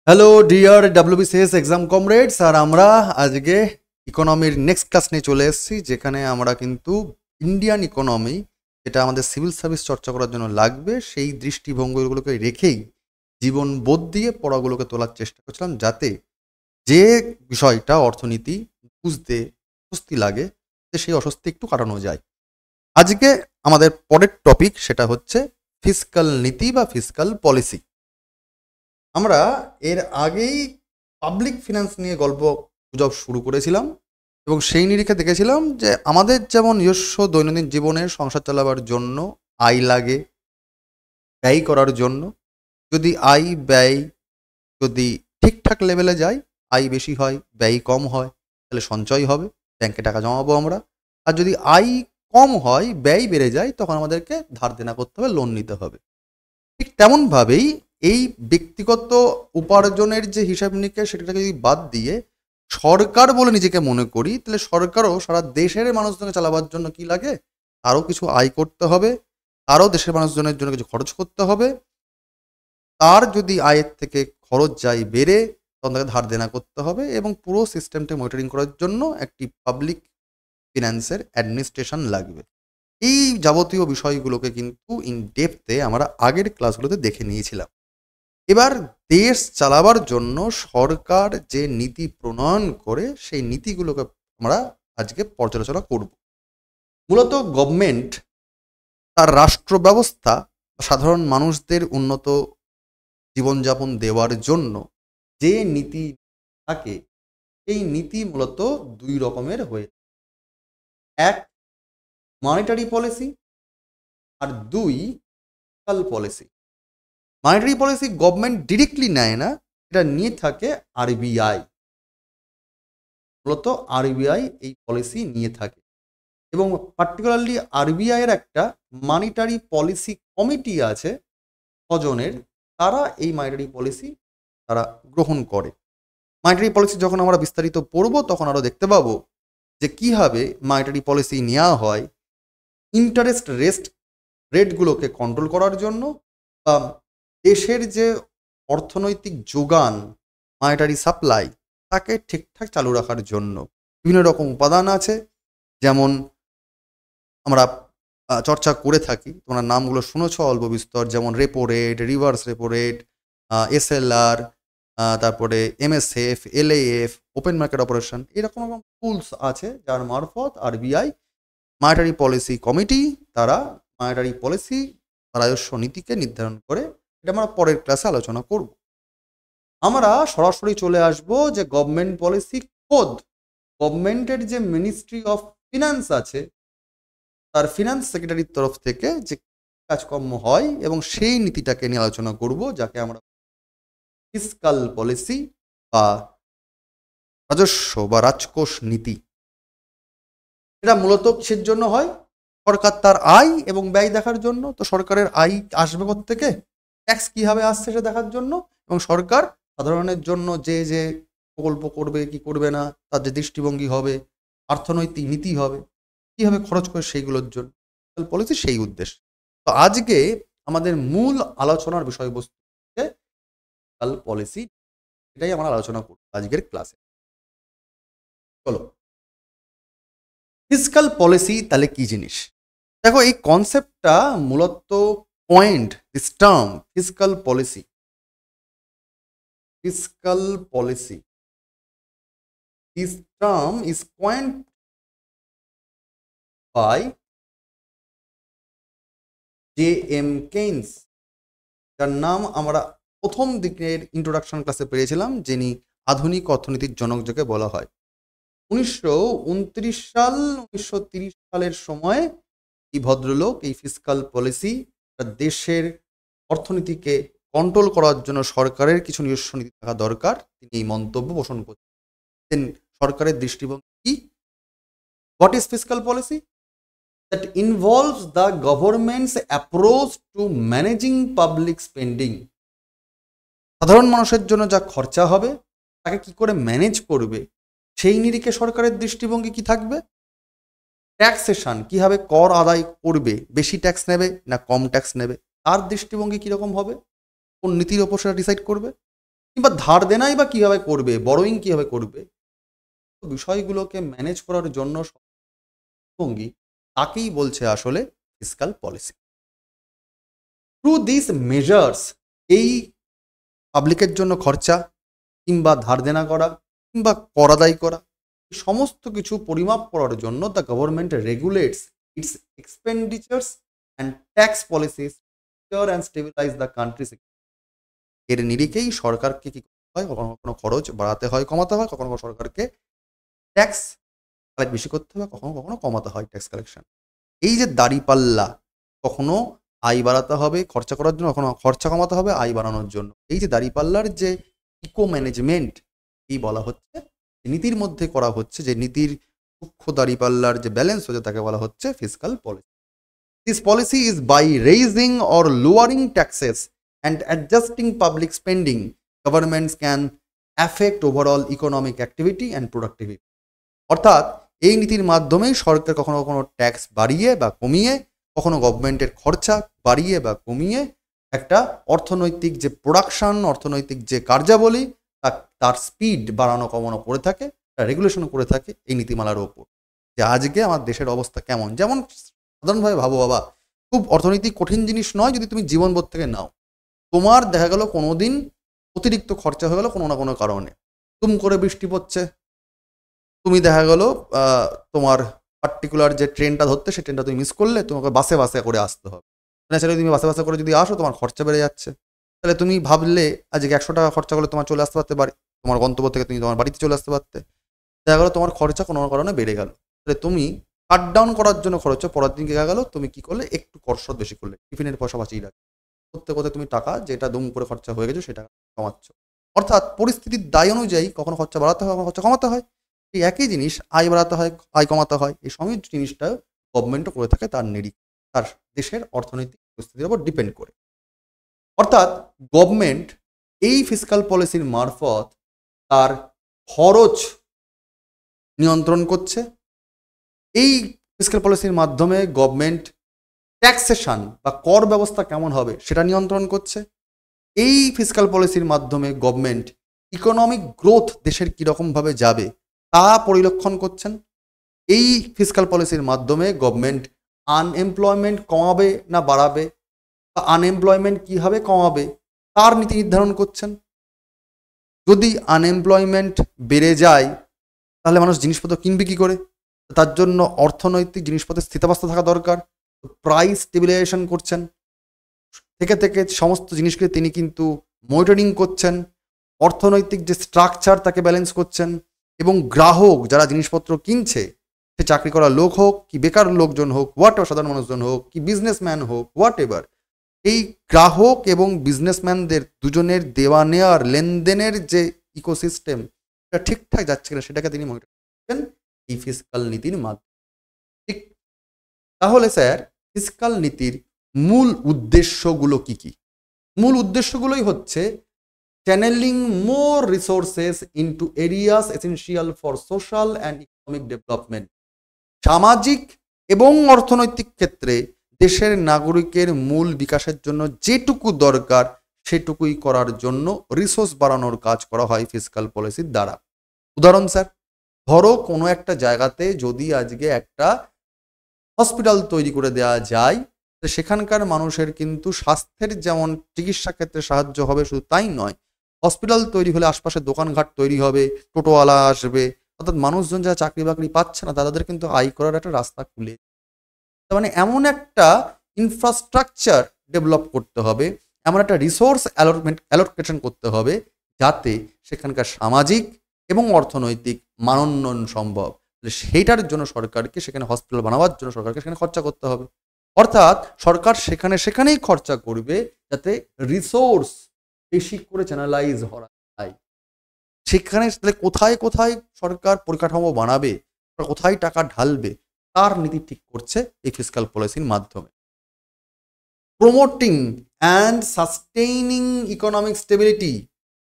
Hello dear WBCS exam comrades, আর আমরা আজকে ইকোনমির নেক্সট ক্লাস নিয়ে চলে এসেছি, যেখানে আমরা কিন্তু ইন্ডিয়ান ইকোনমি যেটা আমাদের সিভিল সার্ভিস চর্চা করার জন্য লাগবে সেই দৃষ্টিভঙ্গিগুলোকে রেখেই জীবন বোধ দিয়ে পড়াগুলোকে তোলার চেষ্টা করছিলাম, যাতে যে বিষয়টা অর্থনীতি বুঝতে স্বস্তি লাগে সেই অস্বস্তি একটু কাটানো যায়। আজকে আমাদের পরের টপিক সেটা হচ্ছে ফিসকাল নীতি বা ফিসকাল পলিসি। আমরা এর আগেই পাবলিক ফিনান্স নিয়ে গল্প গুজব শুরু করেছিলাম এবং সেই নিরিখে দেখেছিলাম যে আমাদের যেমন নিজস্ব দৈনন্দিন জীবনে সংসার চালাবার জন্য আয় লাগে, ব্যয় করার জন্য যদি আয় ব্যয় যদি ঠিকঠাক লেভেলে যায়, আয় বেশি হয় ব্যয় কম হয়, তাহলে সঞ্চয় হবে, ব্যাংকে টাকা জমাবো আমরা। আর যদি আয় কম হয় ব্যয় বেড়ে যায়, তখন আমাদেরকে ধার দেনা করতে হবে, লোন নিতে হবে। ঠিক তেমনভাবেই এই ব্যক্তিগত উপার্জনের যে হিসাব নিকেশ সেটাকে যদি বাদ দিয়ে সরকার বলে নিজেকে মনে করি, তাহলে সরকারও সারা দেশের মানুষজনকে চালাবার জন্য কি লাগে, তারও কিছু আয় করতে হবে, তারও দেশের মানুষজনের জন্য কিছু খরচ করতে হবে। তার যদি আয়ের থেকে খরচ যায় বেড়ে, তখন তাকে ধার দেনা করতে হবে এবং পুরো সিস্টেমটা মনিটরিং করার জন্য একটি পাবলিক ফিন্যান্সের অ্যাডমিনিস্ট্রেশন লাগবে। এই যাবতীয় বিষয়গুলোকে কিন্তু ইন ডেপথে আমরা আগের ক্লাসগুলোতে দেখে নিয়েছিলাম। এবার দেশ চালাবার জন্য সরকার যে নীতি প্রণয়ন করে সেই নীতিগুলোকে আমরা আজকে পর্যালোচনা করব। মূলত গভর্নমেন্ট তার রাষ্ট্র ব্যবস্থা সাধারণ মানুষদের উন্নত জীবনযাপন দেওয়ার জন্য যে নীতি থাকে, সেই নীতি মূলত দুই রকমের হয়ে, এক মনিটারি পলিসি আর দুই fiscal policy. Monetary policy government directly নেয় না, এটা নিয়ে থাকে আরবিআই। মূলত আরবিআই এই পলিসি নিয়ে থাকে এবং পার্টিকুলারলি আরবিআই এর একটা মনিটারি পলিসি কমিটি আছে 6 জনের, তারা এই মনিটারি পলিসি তারা গ্রহণ করে। মনিটারি পলিসি যখন আমরা বিস্তারিত পড়ব তখন আরও দেখতে পাবো যে কীভাবে মনিটারি পলিসি নেওয়া হয় ইন্টারেস্ট রেটগুলোকে কন্ট্রোল করার জন্য, বা দেশের যে অর্থনৈতিক যোগান মনিটারি সাপ্লাই তাকে ঠিকঠাক চালু রাখার জন্য। বিভিন্ন রকম উপাদান আছে, যেমন আমরা চর্চা করে থাকি, তোমরা নামগুলো শুনেছ অল্প বিস্তর, যেমন repo rate, reverse repo rate, SLR, তারপরে MSF, LAF, open market operation, এরকম রকম টুলস আছে যার মারফত আরবিআই মনিটারি পলিসি কমিটি তারা মনিটারি পলিসি রাজস্ব নীতিকে নির্ধারণ করে। এটা আমরা পরের ক্লাসে আলোচনা করব। আমরা সরাসরি চলে আসব যে গভর্নমেন্ট পলিসি খোদ গভর্নমেন্টের যে মিনিস্ট্রি অফ ফিনান্স আছে তার ফিনান্স সেক্রেটারির তরফ থেকে যে কাজকর্ম হয় এবং সেই নীতিটাকে নিয়ে আলোচনা করব, যাকে আমরা ফিসকাল পলিসি বা রাজস্ব বা রাজকোষ নীতি। এটা মূলত কিসের জন্য হয়? সরকার তার আয় এবং ব্যয় দেখার জন্য। তো সরকারের আয় আসবে কোত্থেকে, ট্যাক্স কীভাবে আসছে সেটা দেখার জন্য, এবং সরকার সাধারণের জন্য যে যে প্রকল্প করবে কি করবে না, তার যে দৃষ্টিভঙ্গি হবে, অর্থনৈতিক নীতি হবে, কীভাবে খরচ করে সেইগুলোর জন্য পলিসি, সেই উদ্দেশ্য। তো আজকে আমাদের মূল আলোচনার বিষয়বস্তু ফিসকাল পলিসি, এটাই আমরা আলোচনা করব আজকের ক্লাসে। চলো, ফিসকাল পলিসি তাহলে কি জিনিস? দেখো, এই কনসেপ্টটা মূলত point this term fiscal policy. Fiscal policy this term is coined by J.M. Keynes, যার নাম আমরা প্রথম দিকের ইন্ট্রোডাকশন ক্লাসে পেয়েছিলাম, যিনি আধুনিক অর্থনীতির জনক যাকে বলা হয়। 1929 সাল 1930 সালের সময় এই ভদ্রলোক এই ফিসকাল পলিসি দেশের অর্থনীতিকে কন্ট্রোল করার জন্য সরকারের কিছু নিজস্ব নীতি থাকা দরকার, তিনি এই মন্তব্য পোষণ করছেন। সরকারের দৃষ্টিভঙ্গি কি? What is fiscal policy? That involves the government's approach to managing public spending. সাধারণ মানুষের জন্য যা খরচা হবে তাকে কি করে ম্যানেজ করবে, সেই নিরিখে সরকারের দৃষ্টিভঙ্গি কি থাকবে। ট্যাক্সেশন, কীভাবে কর আদায় করবে, বেশি ট্যাক্স নেবে না কম ট্যাক্স নেবে, তার দৃষ্টিভঙ্গি কীরকম হবে, কোন নীতির ওপর সেটা ডিসাইড করবে। কিংবা ধার দেনাই বা কিভাবে করবে, বরোয়িং কিভাবে করবে, বিষয়গুলোকে ম্যানেজ করার জন্য ভঙ্গি তাকেই বলছে আসলে fiscal policy. Through this measures, এই পাবলিকের জন্য খরচা কিংবা ধার দেনা করা কিংবা কর আদায় করা, সমস্ত কিছু পরিমাপ করার জন্য the government regulates its expenditures and tax policies and stabilise the countries. এর নিরিখেই সরকারকে কি করতে হয়, কখনো কখনো খরচ বাড়াতে হয়, কমাতে হয়, কখনো কখনো সরকারকে ট্যাক্স কালেক্ট বেশি করতে হবে, কখনো কখনো কমাতে হয় ট্যাক্স কালেকশন। এই যে দাঁড়িপাল্লা, কখনো আয় বাড়াতে হবে খরচা করার জন্য, কখনো খরচা কমাতে হবে আয় বাড়ানোর জন্য, এই যে দাঁড়িপাল্লার যে ইকো ম্যানেজমেন্ট এই বলা হচ্ছে, নীতির মধ্যে করা হচ্ছে, যে নীতির সূক্ষ্ম দাঁড়িপাল্লার যে ব্যালেন্স হচ্ছে তাকে বলা হচ্ছে fiscal policy. This policy is by raising or lowering taxes and adjusting public spending governments can affect overall economic activity and productivity. অর্থাৎ এই নীতির মাধ্যমেই সরকার কখনো কখনো ট্যাক্স বাড়িয়ে বা কমিয়ে, কখনো গভর্নমেন্টের খরচা বাড়িয়ে বা কমিয়ে একটা অর্থনৈতিক যে প্রোডাকশন, অর্থনৈতিক যে কার্যাবলী তার স্পিড বাড়ানো কমানো করে থাকে, রেগুলেশনও করে থাকে এই নীতিমালার ওপর। যে আজকে আমার দেশের অবস্থা কেমন, যেমন সাধারণভাবে ভাবো বাবা, খুব অর্থনৈতিক কঠিন জিনিস নয় যদি তুমি জীবনবোধ থেকে নাও। তোমার দেখা গেল কোনো দিন অতিরিক্ত খরচা হয়ে গেল কোনো না কোনো কারণে, তুম করে বৃষ্টি পড়ছে, তুমি দেখা গেল তোমার পার্টিকুলার যে ট্রেনটা ধরতে সেই ট্রেনটা তুমি মিস করলে, তোমাকে বাসে বাসে করে আসতে হবে। ন্যাচারালি তুমি বাসে বাসে করে যদি আসো তোমার খরচা বেড়ে যাচ্ছে, তাহলে তুমি ভাবলে আজকে 100 টাকা খরচা করলে তোমার চলে আসতে পারতে পারি, তোমার গন্তব্য থেকে তুমি তোমার বাড়িতে চলে আসতে পারতে, দেখা গেলো তোমার খরচা কোনো কারণে বেড়ে গেল, তাহলে তুমি কাট ডাউন করার জন্য খরচা পরের দিন দেখা গেলো তুমি কি করলে, একটু কসরত বেশি করলে, টিফিনের পয়সা বাঁচিয়ে রাখবে, করতে করতে তুমি টাকা যেটা দুম করে খরচা হয়ে গেছে সেটা কমাচ্ছ। অর্থাৎ পরিস্থিতির দায় অনুযায়ী কখনো খরচা বাড়াতে হয়, কখনো খরচা কমাতে হয়। এই একই জিনিস আয় বাড়াতে হয়, আয় কমাতে হয়, এই সমস্ত জিনিসটা গভর্নমেন্টও করে থাকে তার নিরিখ, তার দেশের অর্থনৈতিক পরিস্থিতির উপর ডিপেন্ড করে। অর্থাৎ গভর্নমেন্ট এই ফিসকাল পলিসির মারফত তার খরচ নিয়ন্ত্রণ করছে। এই ফিসকাল পলিসির মাধ্যমে গভর্নমেন্ট ট্যাক্সেশন বা কর ব্যবস্থা কেমন হবে সেটা নিয়ন্ত্রণ করছে। এই ফিসকাল পলিসির মাধ্যমে গভর্নমেন্ট ইকোনমিক গ্রোথ দেশের কীরকমভাবে যাবে তা পরিলক্ষণ করছেন। এই ফিসকাল পলিসির মাধ্যমে গভর্নমেন্ট আনএমপ্লয়মেন্ট কমাবে না বাড়াবে, বা আনএমপ্লয়মেন্ট কীভাবে কমাবে তার নীতি নির্ধারণ করছেন। যদি আনএমপ্লয়মেন্ট বেড়ে যায় তাহলে মানুষ জিনিসপত্র কিনবে কী করে, তার জন্য অর্থনৈতিক জিনিসপত্রের স্থিতাবস্থা থাকা দরকার। প্রাইস স্টেবিলাইজেশন করছেন, থেকে থেকে সমস্ত জিনিসকে তিনি কিন্তু মনিটরিং করছেন, অর্থনৈতিক যে স্ট্রাকচার তাকে ব্যালেন্স করছেন, এবং গ্রাহক যারা জিনিসপত্র কিনছে, সে চাকরি করা লোক হোক কি বেকার লোকজন হোক, হোয়াট এভার, সাধারণ মানুষজন হোক কি বিজনেসম্যান হোক, হোয়াট এভার, এই গ্রাহক এবং বিজনেসম্যানদের দুজনের দেওয়া নেওয়ার লেনদেনের যে ইকোসিস্টেম সেটা ঠিকঠাক যাচ্ছে কিনা সেটাকে তিনি মনিটর করছেন এই ফিসকাল নীতির মাধ্যমে। ঠিক তাহলে স্যার ফিসকাল নীতির মূল উদ্দেশ্যগুলো কি কি? মূল উদ্দেশ্যগুলোই হচ্ছে channelling more resources into areas essential for social and economic development. সামাজিক এবং অর্থনৈতিক ক্ষেত্রে দেশের নাগরিকের মূল বিকাশের জন্য যেটুকু দরকার সেটুকুই করার জন্য রিসোর্স বাড়ানোর কাজ করা হয় ফিসকাল পলিসির দ্বারা। উদাহরণ স্যার, ধরো কোনো একটা জায়গাতে যদি আজকে একটা হসপিটাল তৈরি করে দেওয়া যায়, তো সেখানকার মানুষের কিন্তু স্বাস্থ্যের যেমন চিকিৎসা ক্ষেত্রে সাহায্য হবে, শুধু তাই নয়, হসপিটাল তৈরি হলে আশপাশে দোকানঘাট তৈরি হবে, টোটোওয়ালা আসবে, অর্থাৎ মানুষজন যারা চাকরি বাকরি পাচ্ছে না তাদের কিন্তু আয় করার একটা রাস্তা খুলে, তার মানে এমন একটা ইনফ্রাস্ট্রাকচার ডেভেলপ করতে হবে, এমন একটা রিসোর্স অ্যালোকেশন করতে হবে যাতে সেখানকার সামাজিক এবং অর্থনৈতিক মানোন্নয়ন সম্ভব। সেইটার জন্য সরকারকে সেখানে হসপিটাল বানাবার জন্য সরকারকে সেখানে খরচা করতে হবে। অর্থাৎ সরকার সেখানেই খরচা করবে যাতে রিসোর্স বেশি করে চ্যানেলাইজ করা যায়। সেখানে কোথায় কোথায় সরকার পরিকাঠামো বানাবে, কোথায় টাকা ঢালবে তার নীতি ঠিক করছে এই ফিসকাল পলিসির মাধ্যমে। Promoting and sustaining economic stability,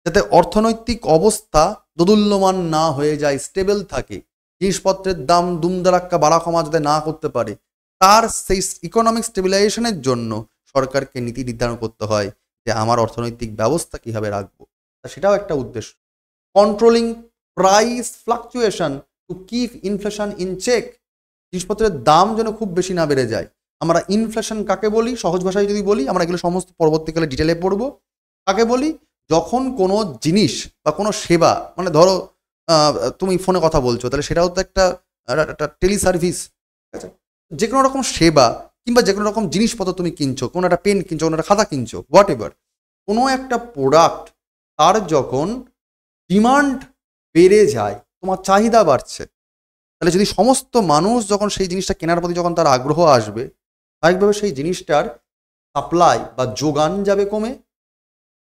যাতে অর্থনৈতিক অবস্থা দোদুল্যমান না হয়ে যায়, স্টেবল থাকে, জিনিসপত্রের দাম দুমদারাক্কা বাড়া কমা যাতে না করতে পারে, তার সেই ইকোনমিক স্টেবিলাইজেশনের জন্য সরকারকে নীতি নির্ধারণ করতে হয় যে আমার অর্থনৈতিক ব্যবস্থা কীভাবে রাখবো, সেটাও একটা উদ্দেশ্য। Controlling price fluctuation to keep inflation in check, জিনিসপত্রের দাম যেন খুব বেশি না বেড়ে যায়। আমরা ইনফ্লেশন কাকে বলি, সহজ ভাষায় যদি বলি, আমরা এগুলো সমস্ত পরবর্তীকালে ডিটেলে পড়ব। কাকে বলি, যখন কোনো জিনিস বা কোনো সেবা, মানে ধরো তুমি ফোনে কথা বলছো, তাহলে সেটাও তো একটা টেলি সার্ভিস, ঠিক আছে? যে কোনো রকম সেবা কিংবা যে কোনো রকম জিনিসপত্র তুমি কিনছো, কোনো একটা পেন কিনছো, কোনো একটা খাতা কিনছো, হোয়াট এভার, কোনো একটা প্রোডাক্ট তার যখন ডিমান্ড বেড়ে যায়, তোমার চাহিদা বাড়ছে, তাহলে যদি সমস্ত মানুষ যখন সেই জিনিসটা কেনার প্রতি যখন তার আগ্রহ আসবে, স্বাভাবিকভাবে সেই জিনিসটার সাপ্লাই বা যোগান যাবে কমে।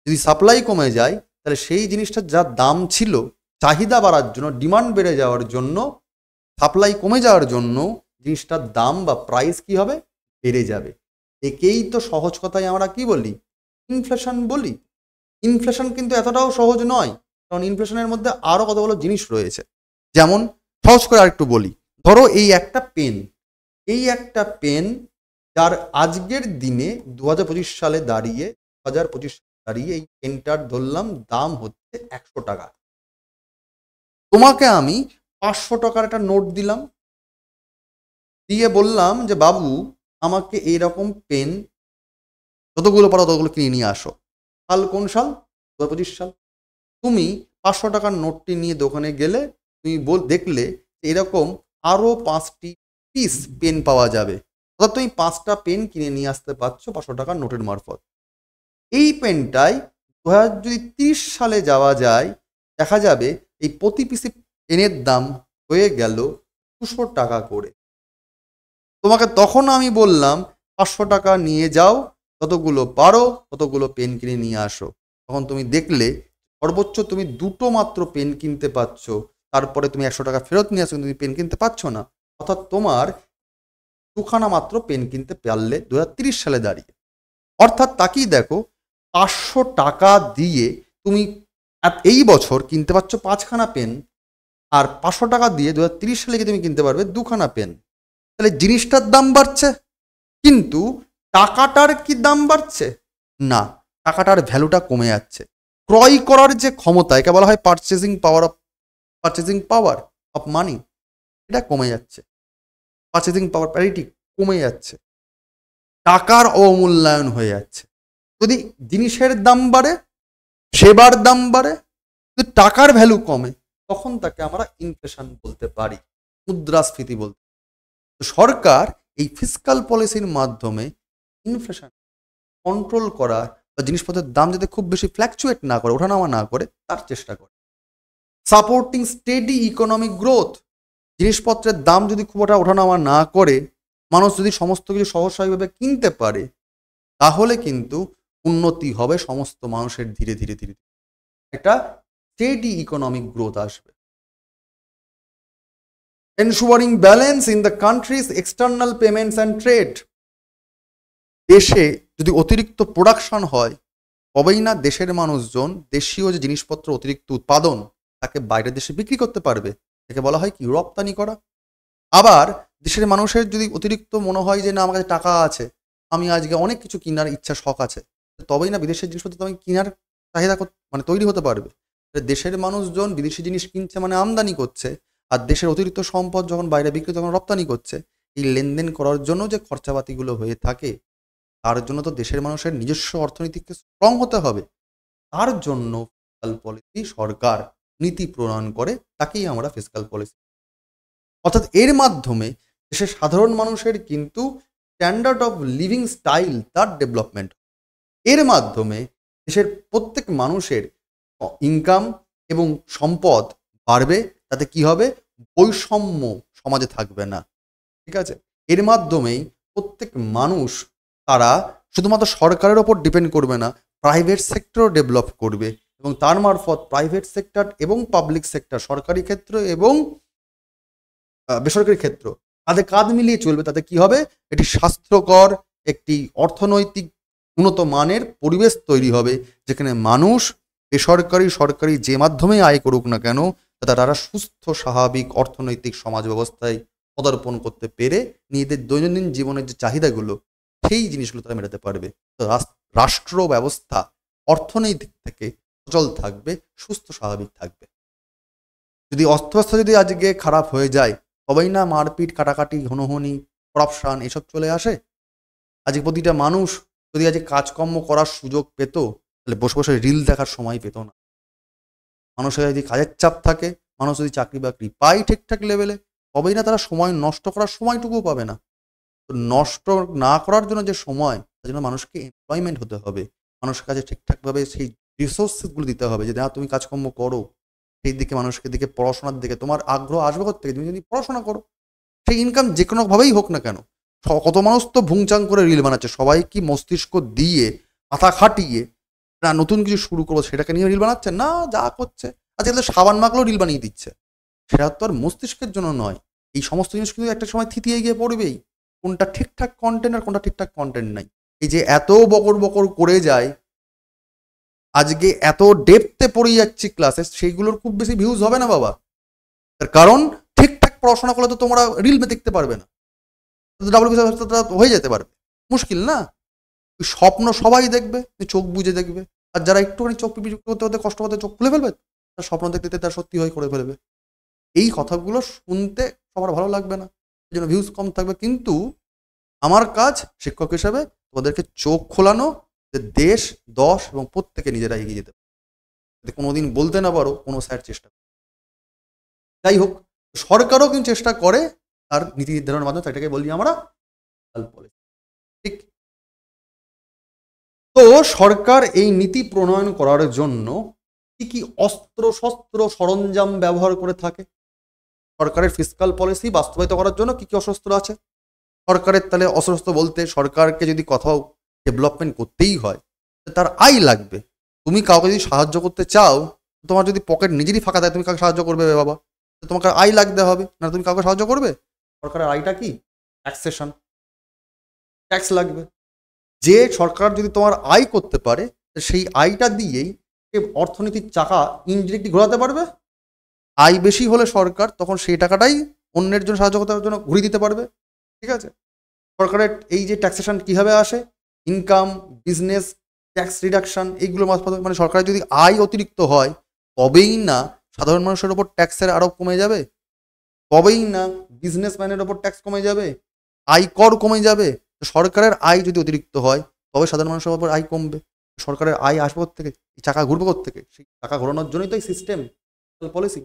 যদি সাপ্লাই কমে যায়, তাহলে সেই জিনিসটার যা দাম ছিল, চাহিদা বাড়ার জন্য, ডিমান্ড বেড়ে যাওয়ার জন্য, সাপ্লাই কমে যাওয়ার জন্য জিনিসটার দাম বা প্রাইস কি হবে, বেড়ে যাবে। একেই তো সহজ কথায় আমরা কি বলি, ইনফ্লেশন বলি। ইনফ্লেশন কিন্তু এতটাও সহজ নয়, কারণ ইনফ্লেশনের মধ্যে আরো কতগুলো জিনিস রয়েছে। যেমন সহজ করে আরেকটু বলি, ধরো এই একটা পেন, যার আজকের দিনে 2025 সালে দাঁড়িয়ে এই পেনটার ধরলাম দাম হচ্ছে 100 টাকা। তোমাকে আমি 500 টাকার একটা নোট দিলাম, দিয়ে বললাম যে বাবু আমাকে এইরকম পেন যতগুলো পারো ততগুলো কিনে নিয়ে আসো। সাল কোন সাল, 2025 সাল। তুমি 500 টাকার নোটটি নিয়ে দোকানে গেলে, তুমি দেখলে এরকম আরো 5টি পিস পেন পাওয়া যাবে, অর্থাৎ তুমি 5টা পেন কিনে নিয়ে আসতে পারছো 500 টাকার নোটের মারফত। এই পেনটাই 2030 সালে যাওয়া যায়, দেখা যাবে এই প্রতি পিসে পেনের দাম হয়ে গেল 200 টাকা করে। তোমাকে তখন আমি বললাম 500 টাকা নিয়ে যাও, ততগুলো পারো ততগুলো পেন কিনে নিয়ে আসো। তখন তুমি দেখলে সর্বোচ্চ তুমি 2টো মাত্র পেন কিনতে পারছো, তারপরে তুমি 100 টাকা ফেরত নিয়ে আসো, তুমি পেন কিনতে পারছো না। অর্থাৎ তোমার 2খানা মাত্র পেন কিনতে পারলে 2030 সালে দাঁড়িয়ে। অর্থাৎ তাকেই দেখো, 500 টাকা দিয়ে তুমি এই বছর কিনতে পারছো 5খানা পেন, আর 500 টাকা দিয়ে 2030 সালে তুমি কিনতে পারবে 2খানা পেন। তাহলে জিনিসটার দাম বাড়ছে, কিন্তু টাকাটার কি দাম বাড়ছে না, টাকাটার ভ্যালুটা কমে যাচ্ছে। ক্রয় করার যে ক্ষমতা, একে বলা হয় পারচেজিং পাওয়ার অফ মানি, এটা কমে যাচ্ছে। পারচেজিং পাওয়ার প্যারিটি কমে যাচ্ছে, টাকার অবমূল্যায়ন হয়ে যাচ্ছে। যদি জিনিসের দাম বাড়ে, সেবার দাম বাড়ে, যদি টাকার ভ্যালু কমে, তখন তাকে আমরা ইনফ্লেশন বলতে পারি, মুদ্রাস্ফীতি বলতে। সরকার এই ফিসকাল পলিসির মাধ্যমে ইনফ্লেশন কন্ট্রোল করা বা জিনিসপত্রের দাম যাতে খুব বেশি ফ্ল্যাকচুয়েট না করে, ওঠানামা না করে, তার চেষ্টা করে। সাপোর্টিং স্টেডি ইকোনমিক গ্রোথ, জিনিসপত্রের দাম যদি খুব ওঠানামা না করে, মানুষ যদি সমস্ত কিছু সহজভাবে কিনতে পারে, তাহলে কিন্তু উন্নতি হবে সমস্ত মানুষের ধীরে ধীরে ধীরে একটা স্টেডি ইকোনমিক গ্রোথ আসবে। Ensuring balance in the country's external payments and trade, দেশে যদি অতিরিক্ত প্রোডাকশন হয়, তবেই না দেশের মানুষজন দেশীয় যে জিনিসপত্র অতিরিক্ত উৎপাদন, তাকে বাইরের দেশে বিক্রি করতে পারবে। একে বলা হয় কি, রপ্তানি করা। আবার দেশের মানুষের যদি অতিরিক্ত মনে হয় যে না আমার কাছে টাকা আছে, আমি আজকে অনেক কিছু কেনার ইচ্ছা শখ আছে, তবেই না বিদেশের জিনিসপত্র তুমি কেনার চাহিদা মানে তৈরি হতে পারবে। দেশের মানুষজন বিদেশি জিনিস কিনছে মানে আমদানি করছে, আর দেশের অতিরিক্ত সম্পদ যখন বাইরে বিক্রি তখন রপ্তানি করছে। এই লেনদেন করার জন্য যে খরচাপাতিগুলো হয়ে থাকে, তার জন্য তো দেশের মানুষের নিজস্ব অর্থনীতিকে স্ট্রং হতে হবে। তার জন্য ফিসকাল পলিসি সরকার নীতি প্রণয়ন করে, তাকেই আমরা ফিসকাল পলিসি। অর্থাৎ এর মাধ্যমে দেশের সাধারণ মানুষের কিন্তু স্ট্যান্ডার্ড অফ লিভিং স্টাইল তার ডেভেলপমেন্ট, এর মাধ্যমে দেশের প্রত্যেক মানুষের ইনকাম এবং সম্পদ বাড়বে। তাতে কি হবে, বৈষম্য সমাজে থাকবে না, ঠিক আছে? এর মাধ্যমেই প্রত্যেক মানুষ তারা শুধুমাত্র সরকারের ওপর ডিপেন্ড করবে না, প্রাইভেট সেক্টরও ডেভেলপ করবে, এবং তার মারফত প্রাইভেট সেক্টর এবং পাবলিক সেক্টর, সরকারি ক্ষেত্র এবং বেসরকারি ক্ষেত্র, তাদের কাঁধ মিলিয়ে চলবে। তাতে কি হবে, একটি স্বাস্থ্যকর, একটি অর্থনৈতিক উন্নত মানের পরিবেশ তৈরি হবে, যেখানে মানুষ বেসরকারি সরকারি যে মাধ্যমে আয় করুক না কেন, তারা সুস্থ স্বাভাবিক অর্থনৈতিক সমাজ ব্যবস্থায় পদার্পণ করতে পেরে নিজেদের দৈনন্দিন জীবনের যে চাহিদাগুলো, সেই জিনিসগুলো তারা মেটাতে পারবে। তো রাষ্ট্র ব্যবস্থা অর্থনৈতিক থেকে সচল থাকবে, সুস্থ স্বাভাবিক থাকবে। যদি অস্ত্রশস্ত্র যদি আজকে খারাপ হয়ে যায়, তবেই না মারপিট, কাটাকাটি, হনহনি, করাপশন এসব চলে আসে। আজকে প্রতিটা মানুষ যদি আজকে কাজকর্ম করার সুযোগ পেত, তাহলে বসে বসে রিল দেখার সময় পেত না। মানুষের যদি কাজের চাপ থাকে, মানুষ যদি চাকরি বাকরি পায় ঠিকঠাক লেভেলে, তবেই না তারা সময় নষ্ট করার সময়টুকুও পাবে না। তো নষ্ট না করার জন্য যে সময়, তার জন্য মানুষকে এমপ্লয়মেন্ট হতে হবে, মানুষের কাছে ঠিকঠাকভাবে সেই রিসোর্সেসগুলো দিতে হবে, যে তুমি কাজকর্ম করো, সেই দিকে মানুষকে দিকে পড়াশোনার দিকে তোমার আগ্রহ আসবে কোত্থেকে? তুমি যদি পড়াশোনা করো, সেই ইনকাম যে কোনোভাবেই হোক না কেন। কত মানুষ তো ভুংচাং করে রিল বানাচ্ছে, সবাই কি মস্তিষ্ক দিয়ে মাথা খাটিয়ে না নতুন কিছু শুরু করবো সেটাকে নিয়ে রিল বানাচ্ছে না, যা করছে আজকাল সাবান মাখলেও রিল বানিয়ে দিচ্ছে। সেটা তো আর মস্তিষ্কের জন্য নয়। এই সমস্ত জিনিস কিন্তু একটা সময় থিতিয়ে গিয়ে পড়বেই, কোনটা ঠিকঠাক কন্টেন্ট আর কোনটা ঠিকঠাক কন্টেন্ট নাই। এই যে এত বকর বকর করে যায়, আজকে এত ডেপথে পড়ে যাচ্ছি ক্লাসে, সেইগুলোর খুব বেশি ভিউজ হবে না বাবা। তার কারণ ঠিকঠাক পড়াশোনা করলে তো তোমরা রিল দেখতে পারবে না, ডাব্লিউবিসি হয়ে যেতে পারবে, মুশকিল না। স্বপ্ন সবাই দেখবে, চোখ বুঝে দেখবে, আর যারা একটুখানি চোখ পিপি করতে করতে কষ্ট করতে চোখ খুলে ফেলবে, তার স্বপ্ন দেখতে তার সত্যি হয়ে করে ফেলবে। এই কথাগুলো শুনতে সবার ভালো লাগবে না, এই জন্য ভিউজ কম থাকবে। কিন্তু আমার কাজ শিক্ষক হিসাবে তোমাদেরকে চোখ খোলানো, যে দেশ, দশ এবং প্রত্যেকে নিজেরা এগিয়ে যেতে পারে, কোনোদিন বলতে না পারো কোনো স্যার চেষ্টা করে। যাই হোক, সরকারও কিন্তু চেষ্টা করে তার নীতি নির্ধারণের মাধ্যমে, এটাকে বলি আমরা ঠিক। তো সরকার এই নীতি প্রণয়ন করার জন্য কি কি অস্ত্র শস্ত্র সরঞ্জাম ব্যবহার করে থাকে? সরকারের ফিসকাল পলিসি বাস্তবায়িত করার জন্য কি কি অস্ত্র আছে সরকারের? তাহলে অস্ত্র বলতে সরকারকে যদি কোথাও ডেভেলপমেন্ট করতেই হয়, তার আয় লাগবে। তুমি কাউকে যদি সাহায্য করতে চাও, তোমার যদি পকেট নিজেরই ফাঁকা থাকে, তুমি কাউকে সাহায্য করবে বাবা? তোমাকে আয় লাগতে হবে, না তুমি কাউকে সাহায্য করবে? সরকারের আয়টা কি? ট্যাক্সেশন, ট্যাক্স লাগবে। যে সরকার যদি তোমার আয় করতে পারে, সেই আয়টা দিয়েই অর্থনীতির চাকা ইনডিরেক্টলি ঘোরাতে পারবে। আয় বেশি হলে সরকার তখন সেই টাকাটাই অন্যের জন্য সাহায্য করার জন্য ঘুরিয়ে দিতে পারবে। ঠিক আছে? সরকারের এই যে ট্যাক্সেশন কীভাবে আসে? ইনকাম, বিজনেস, ট্যাক্স রিডাকশন, এইগুলোর মাধ্যমে। মানে সরকারের যদি আয় অতিরিক্ত হয়, তবেই না সাধারণ মানুষের ওপর ট্যাক্সের আরোপ কমে যাবে, তবেই না বিজনেসম্যানের ওপর ট্যাক্স কমে যাবে, আয় কর কমে যাবে। সরকারের আয় যদি অতিরিক্ত হয়, তবে সাধারণ মানুষের ওপর আয় কমবে। সরকারের আয় আসবে থেকে, চাকা ঘুরবে থেকে, সেই চাকা ঘোরানোর জন্যই তো এই সিস্টেম পলিসি।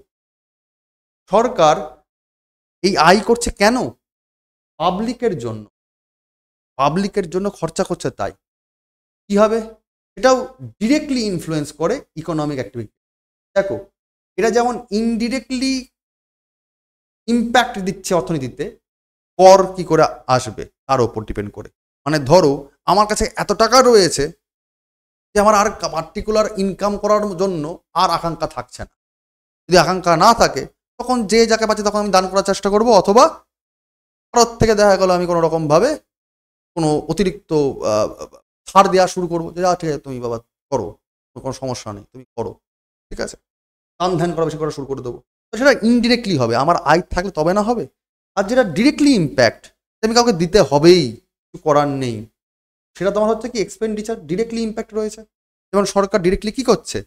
সরকার এই আয় করছে কেন? পাবলিকের জন্য, পাবলিকের জন্য খরচা করছে। তাই কি হবে? এটাও ডিরেক্টলি ইনফ্লুয়েন্স করে ইকোনমিক অ্যাক্টিভিটি। দেখো, এটা যেমন ইনডিরেক্টলি ইম্প্যাক্ট দিচ্ছে অর্থনীতিতে, কর কি করে আসবে তার উপর ডিপেন্ড করে। মানে ধরো আমার কাছে এত টাকা রয়েছে যে আমার আর পার্টিকুলার ইনকাম করার জন্য আর আকাঙ্ক্ষা থাকছে না। যদি আকাঙ্ক্ষা না থাকে, তখন যে যাকে পাচ্ছে তখন আমি দান করার চেষ্টা করব, অথবা ভারত থেকে দেখা গেল আমি কোনো রকমভাবে কোনো অতিরিক্ত ছাড় দেওয়া শুরু করবো, যে ঠিক আছে তুমি বাবা করো, কোনো সমস্যা নেই, তুমি করো, ঠিক আছে, দান ধ্যান করা বেশি করা শুরু করে দেবো। তো সেটা ইনডিরেক্টলি হবে, আমার আয় থাকলে তবে না হবে। আর যেটা ডিরেক্টলি ইম্প্যাক্ট, আমি কাউকে দিতে হবেই, কিছু করার নেই, সেটা তোমার হচ্ছে কি এক্সপেন্ডিচার, ডিরেক্টলি ইম্প্যাক্ট রয়েছে। যেমন সরকার ডিরেক্টলি কি করছে?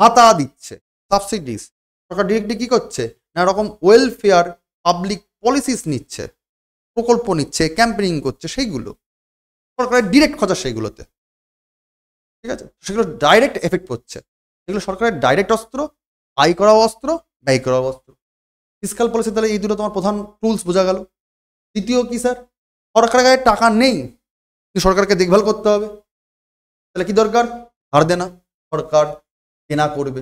ভাতা দিচ্ছে, সাবসিডিস। সরকার ডিরেক্টলি কি করছে? না রকম ওয়েলফেয়ার পাবলিক পলিসিস নিচ্ছে, প্রকল্প নিচ্ছে, ক্যাম্পেনিং করছে, সেইগুলো সরকারের ডিরেক্ট খরচা সেইগুলোতে। ঠিক আছে? সেগুলো ডাইরেক্ট এফেক্ট করছে। এগুলো সরকারের ডাইরেক্ট অস্ত্র, আয় করা অস্ত্র, ব্যয় করা অস্ত্র। ফিসকাল পলিসি, তাহলে এই দুটো তোমার প্রধান টুলস বোঝা গেল। দ্বিতীয় কি স্যার? সরকারের গায়ে টাকা নেই, কিন্তু সরকারকে দেখভাল করতে হবে। তাহলে কি দরকার? ধার দেনা। সরকার দেনা করবে।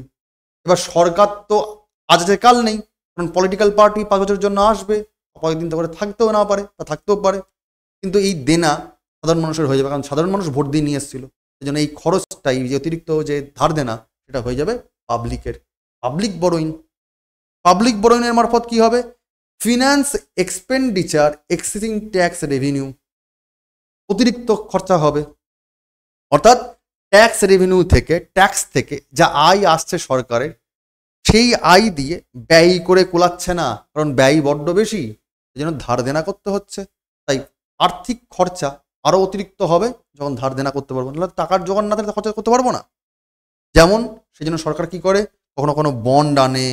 এবার সরকার তো আজ আছে কাল নেই, কারণ পলিটিক্যাল পার্টি 5 বছরের জন্য আসবে, কয়েকদিন তো করে থাকতেও না পারে বা থাকতেও পারে, কিন্তু এই দেনা সাধারণ মানুষের হয়ে যাবে, কারণ সাধারণ মানুষ ভোট দিয়ে নিয়ে এসেছিল। এই জন্য এই খরচটাই, যে অতিরিক্ত যে ধার দেনা, সেটা হয়ে যাবে পাবলিকের। পাবলিক বরোইং, পাবলিক বরোইনের মারফত কি হবে? ফিনান্স এক্সপেন্ডিচার এক্সিসিং ট্যাক্স রেভিনিউ, অতিরিক্ত খরচা হবে। অর্থাৎ ট্যাক্স রেভিনিউ থেকে, ট্যাক্স থেকে যা আয় আসছে সরকারের, সেই আয় দিয়ে ব্যয় করে কোলাচ্ছে না, কারণ ব্যয় বড্ড বেশি, এই জন্য ধার দেনা করতে হচ্ছে। তাই আর্থিক খরচা আরও অতিরিক্ত হবে যখন ধার দেনা করতে পারবো, নাহলে টাকার জোগান না থাকলে খরচা করতে পারবো না। যেমন সেই জন্য সরকার কি করে, কখনো কখনো বন্ড আনে,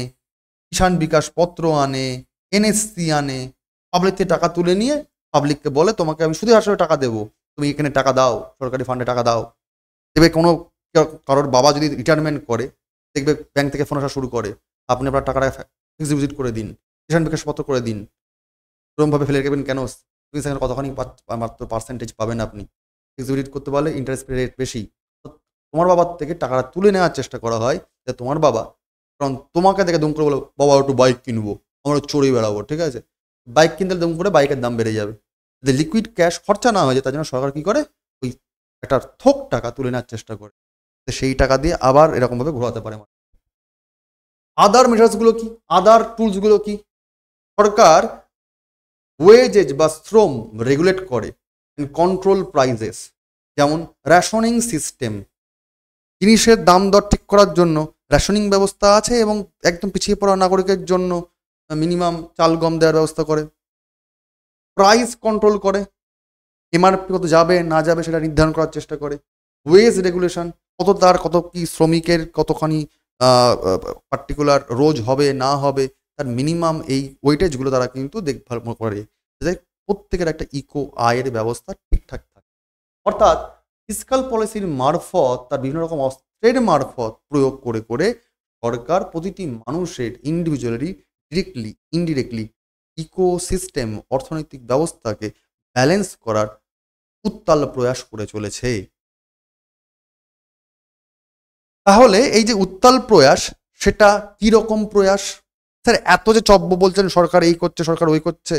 কিষাণ বিকাশ পত্র আনে, এনএসসি আনে, পাবলিক থেকে টাকা তুলে নিয়ে পাবলিককে বলে তোমাকে আমি সুদের হারে টাকা দেবো, তুমি এখানে টাকা দাও, সরকারি ফান্ডে টাকা দাও। দেখবে কোনো কারোর বাবা যদি রিটায়ারমেন্ট করে, দেখবে ব্যাংক থেকে ফোন আসা শুরু করে, আপনি আপনার টাকাটা ফিক্সড ডিপোজিট করে দিন, কিষাণ বিকাশ পত্র করে দিন। এরকমভাবে ফেলে রেখেবেন কেন? তুমি সেখানে কতখানি মাত্র পার্সেন্টেজ পাবেন আপনি। ফিক্সড ডিপোজিট করতে পারলে ইন্টারেস্ট রেট বেশি। তোমার বাবার থেকে টাকাটা তুলে নেওয়ার চেষ্টা করা হয়, যে তোমার বাবা, কারণ তোমাকে দেখে দুম করে বলো বাবা একটু বাইক কিনবো, আমরা চড়ে বেড়াবো, ঠিক আছে, বাইক কিনতে দুম করে বাইকের দাম বেড়ে যাবে। যদি লিকুইড ক্যাশ খরচা না হয়ে যায়, তার জন্য সরকার কি করে, ওই একটা থোক টাকা তুলে নেওয়ার চেষ্টা করে, সেই টাকা দিয়ে আবার এরকমভাবে ঘোরাতে পারে। আদার মেজার্সগুলো কি, আদার টুলসগুলো কি? সরকার ওয়েজেস বা শ্রম রেগুলেট করে, কন্ট্রোল প্রাইজেস, যেমন রেশনিং সিস্টেম, জিনিসের দাম দর ঠিক করার জন্য রেশনিং ব্যবস্থা আছে, এবং একদম পিছিয়ে পড়া নাগরিকের জন্য মিনিমাম চাল গম দেওয়ার ব্যবস্থা করে। প্রাইস কন্ট্রোল করে, এমআরপি কত যাবে না যাবে সেটা নির্ধারণ করার চেষ্টা করে। ওয়েজ রেগুলেশন, কত কি শ্রমিকের কতখানি পার্টিকুলার রোজ হবে না হবে, তার মিনিমাম এই ওয়েটেজগুলো তারা কিন্তু দেখভাল করে, যাতে প্রত্যেকের একটা ইকো আয়ের ব্যবস্থা ঠিকঠাক থাকে। অর্থাৎ ফিসকাল পলিসির মারফত, তার বিভিন্ন রকম অস্ত্রের মারফত প্রয়োগ করে করে সরকার প্রতিটি মানুষের individually, directly indirectly ecosystem, অর্থনৈতিক ব্যবস্থাকে ব্যালেন্স করার উত্তাল প্রয়াস করে চলেছে। তাহলে এই যে উত্তাল প্রয়াস, সেটা কি রকম প্রয়াস? স্যার এত যে চব্য বলছেন সরকার এই করছে, সরকার ওই করছে,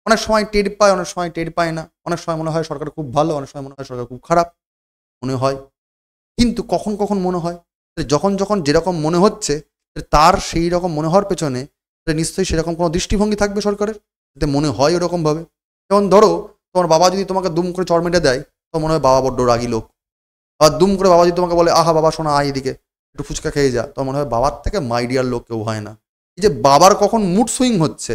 অনেক সময় টের পায়, অনেক সময় টের পায় না, অনেক সময় মনে হয় সরকার খুব ভালো, অনেক সময় মনে হয় সরকার খুব খারাপ মনে হয়। কিন্তু কখন কখন মনে হয়, যখন যখন যেরকম মনে হচ্ছে, তার সেই রকম মনে হওয়ার পেছনে নিশ্চয়ই সেরকম কোনো দৃষ্টিভঙ্গি থাকবে সরকারের, যাতে মনে হয় ওরকমভাবে। যেমন ধরো, তোমার বাবা যদি তোমাকে দুম করে চড় মেটে দেয়, তো মনে হয় বাবা বড্ড রাগী লোক। আর দুম করে বাবা যদি তোমাকে বলে আহা বাবা শোনা আয় এদিকে একটু ফুচকা খেয়ে যা, তো মনে হয় বাবার থেকে মাই ডিয়ার লোক কেউ হয় না। এই যে বাবার কখন মুড সুইং হচ্ছে,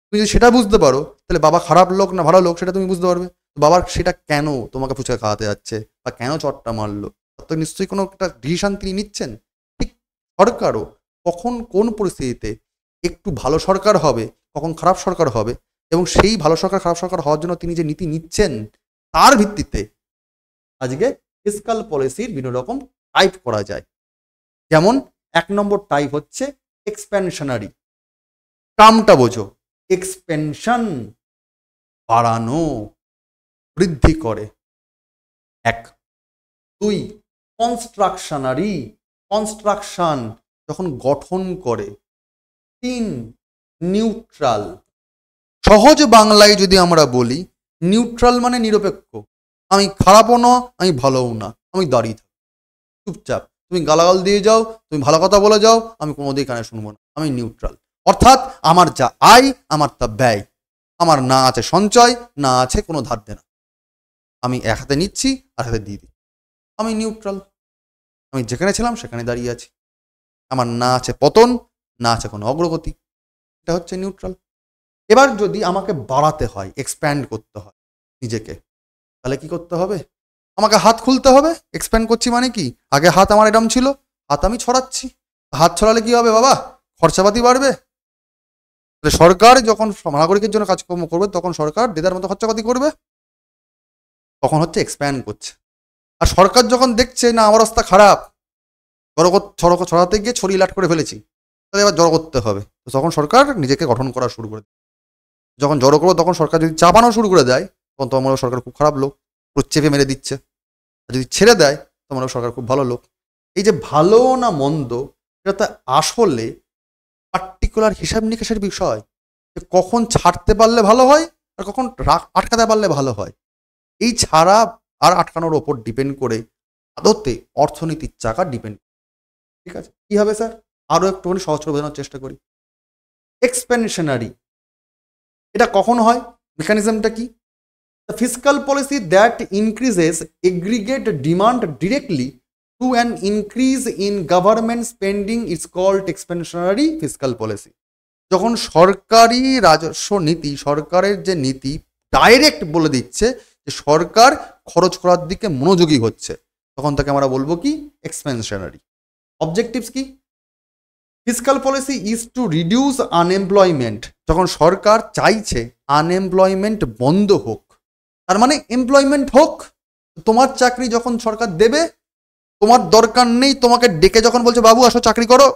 তুমি যদি সেটা বুঝতে পারো, তাহলে বাবা খারাপ লোক না ভালো লোক সেটা তুমি বুঝতে পারবে। বাবার সেটা কেন তোমাকে ফুচকা খাওয়াতে যাচ্ছে, বা কেন চটটা মারলো, তো নিশ্চয়ই কোনো একটা ডিসিশন তিনি নিচ্ছেন। ঠিক সরকারও কখন কোন পরিস্থিতিতে একটু ভালো সরকার হবে, কখন খারাপ সরকার হবে, এবং সেই ভালো সরকার খারাপ সরকার হওয়ার জন্য তিনি যে নীতি নিচ্ছেন, তার ভিত্তিতে আজকে ফিসকাল পলিসির বিভিন্ন রকম টাইপ করা যায়। যেমন 1 নম্বর টাইপ হচ্ছে এক্সপ্যানশনারি। টার্মটা বোঝো, এক্সপেনশন, বাড়ানো, বৃদ্ধি করে, 1। 2 কনস্ট্রাকশনারি, কনস্ট্রাকশন, যখন গঠন করে। 3 নিউট্রাল। সহজ বাংলায় যদি আমরা বলি, নিউট্রাল মানে নিরপেক্ষ, আমি খারাপও না আমি ভালোও না, আমি দাঁড়িয়ে থাকি চুপচাপ, তুমি গালাগাল দিয়ে যাও, তুমি ভালো কথা বলে যাও, আমি কোনো দিকে কানে শুনবো না, আমি নিউট্রাল। অর্থাৎ আমার যা আয় আমার তা ব্যয়, আমার না আছে সঞ্চয়, না আছে কোনো ধার দেনা, আমি এক হাতে নিচ্ছি আর হাতে দিয়ে দিই, আমি নিউট্রাল, আমি যেখানে ছিলাম সেখানে দাঁড়িয়ে আছি, আমার না আছে পতন, না আছে কোনো অগ্রগতি, এটা হচ্ছে নিউট্রাল। এবার যদি আমাকে বাড়াতে হয়, এক্সপ্যান্ড করতে হয় নিজেকে, তাহলে কি করতে হবে? আমাকে হাত খুলতে হবে। এক্সপ্যান্ড করছি মানে কি, আগে হাত আমার এরম ছিল, হাত আমি ছড়াচ্ছি। হাত ছড়ালে কি হবে বাবা? খরচাপাতি বাড়বে। তাহলে সরকার যখন নাগরিকের জন্য কাজকর্ম করবে, তখন সরকার দেদার মতো খরচাপাতি করবে, তখন হচ্ছে এক্সপ্যান্ড করছে। আর সরকার যখন দেখছে না আমার অবস্থা খারাপ, ছড়াতে গিয়ে ছড়িয়ে লাট করে ফেলেছি, তাহলে এবার জড়ো করতে হবে, তো তখন সরকার নিজেকে গঠন করা শুরু করে দেয়। যখন জড়ো করবো, তখন সরকার যদি চাপানো শুরু করে দেয়, তখন তোমার সরকার খুব খারাপ লোক, পুরো চেপে মেরে দিচ্ছে। আর যদি ছেড়ে দেয়, তোমার সরকার খুব ভালো লোক। এই যে ভালো না মন্দ, এটা তো আসলে পার্টিকুলার হিসাব নিকাশের বিষয়, যে কখন ছাড়তে পারলে ভালো হয় আর কখন আটকাতে পারলে ভালো হয়। এই ছাড়া আর আটকানোর ওপর ডিপেন্ড করে আদতে অর্থনীতির চাকা ডিপেন্ড। ঠিক আছে, কি হবে স্যার? আরো একটুখানি সহজ করে বোঝানোর চেষ্টা করি। এক্সপেনশনারি, এটা কখন হয়, মেকানিজমটা কি? The fiscal policy that increases aggregate demand directly to an increase in government spending is called expansionary fiscal policy. যখন সরকারি রাজস্ব নীতি, সরকারের যে নীতি ডাইরেক্ট বলে দিচ্ছে যে সরকার খরচ করার দিকে মনোযোগী হচ্ছে, তখন তাকে আমরা বলবো কি এক্সপেনশনারি। অবজেক্টিভস কি? Fiscal policy is to reduce unemployment. যখন সরকার চাইছে আনএমপ্লয়মেন্ট বন্ধ হোক, তার মানে এমপ্লয়মেন্ট হোক। তোমার চাকরি যখন সরকার দেবে, তোমার দরকার নেই, তোমাকে ডেকে যখন বলছে বাবু আসো চাকরি করো,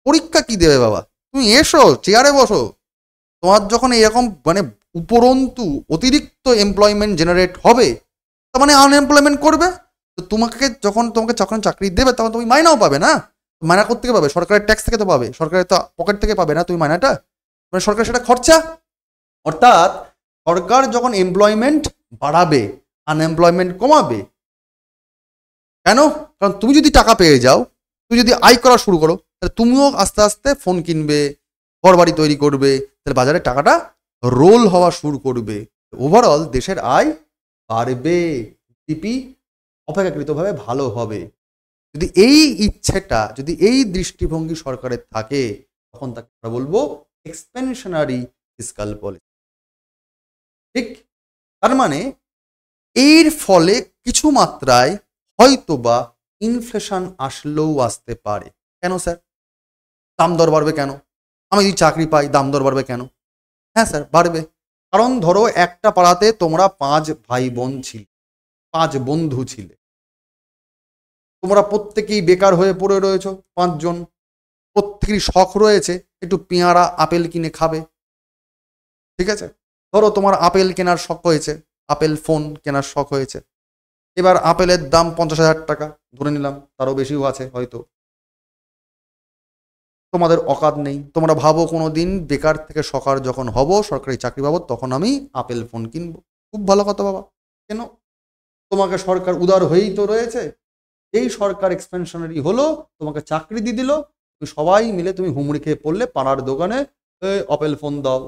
পরীক্ষা কি দেবে বাবা, তুমি এসো চেয়ারে বসো। তোমার যখন এরকম মানে উপরন্তু অতিরিক্ত এমপ্লয়মেন্ট জেনারেট হবে, তার মানে আনএমপ্লয়মেন্ট করবে। তো তোমাকে যখন চাকরি দেবে তখন তুমি মাইনাও পাবে না। মাইনা কোত্থেকে পাবে? সরকারের ট্যাক্স থেকে তো পাবে, সরকারের তো পকেট থেকে পাবে না তুমি মাইনাটা, মানে সরকার সেটা খরচা। অর্থাৎ সরকার যখন এমপ্লয়মেন্ট বাড়াবে, আনএমপ্লয়মেন্ট কমাবে। কেন? কারণ তুমি যদি টাকা পেয়ে যাও, তুমি যদি আয় করা শুরু করো, তাহলে তুমিও আস্তে আস্তে ফোন কিনবে, ঘর বাড়ি তৈরি করবে, তাহলে বাজারে টাকাটা রোল হওয়া শুরু করবে। ওভারঅল দেশের আয় বাড়বে, জিডিপি অপেক্ষাকৃতভাবে ভালো হবে। যদি এই ইচ্ছেটা, যদি এই দৃষ্টিভঙ্গি সরকারের থাকে, তখন তাকে আমরা বলবো এক্সপেনশনারি ফিসকাল পলিসি। ঠিক? তার মানে এর ফলে কিছু মাত্রায় হয়তোবা ইনফ্লেশন আসলেও আসতে পারে। কেন স্যার? দাম দর বাড়বে কেন? আমি যদি চাকরি পাই দাম দর বাড়বে কেন? হ্যাঁ স্যার বাড়বে। কারণ ধরো একটা পাড়াতে তোমরা 5 ভাই বোন ছিলে, 5 বন্ধু ছিলে, তোমরা প্রত্যেকেই বেকার হয়ে পড়ে রয়েছো 5 জন। প্রত্যেকেরই শখ রয়েছে একটু পেয়ারা আপেল কিনে খাবে। ঠিক আছে, ধরো তোমার আপেল কেনার শখ হয়েছে, আপেল ফোন কেনার শখ হয়েছে। এবার আপেলের দাম 50,000 টাকা ধরে নিলাম, তারও বেশিও আছে হয়তো। তোমাদের অকাত নেই, তোমরা ভাবো কোনো দিন বেকার থেকে সকার যখন হব, সরকারি চাকরি পাবো, তখন আমি আপেল ফোন কিনবো। খুব ভালো কথা বাবা। কেন? তোমাকে সরকার উদার হয়েই তো রয়েছে। এই সরকার এক্সপেনশনারি হলো, তোমাকে চাকরি দিয়ে দিল, তুমি সবাই মিলে তুমি হুমড়ি খেয়ে পড়লে পাড়ার দোকানে আপেল ফোন দাও।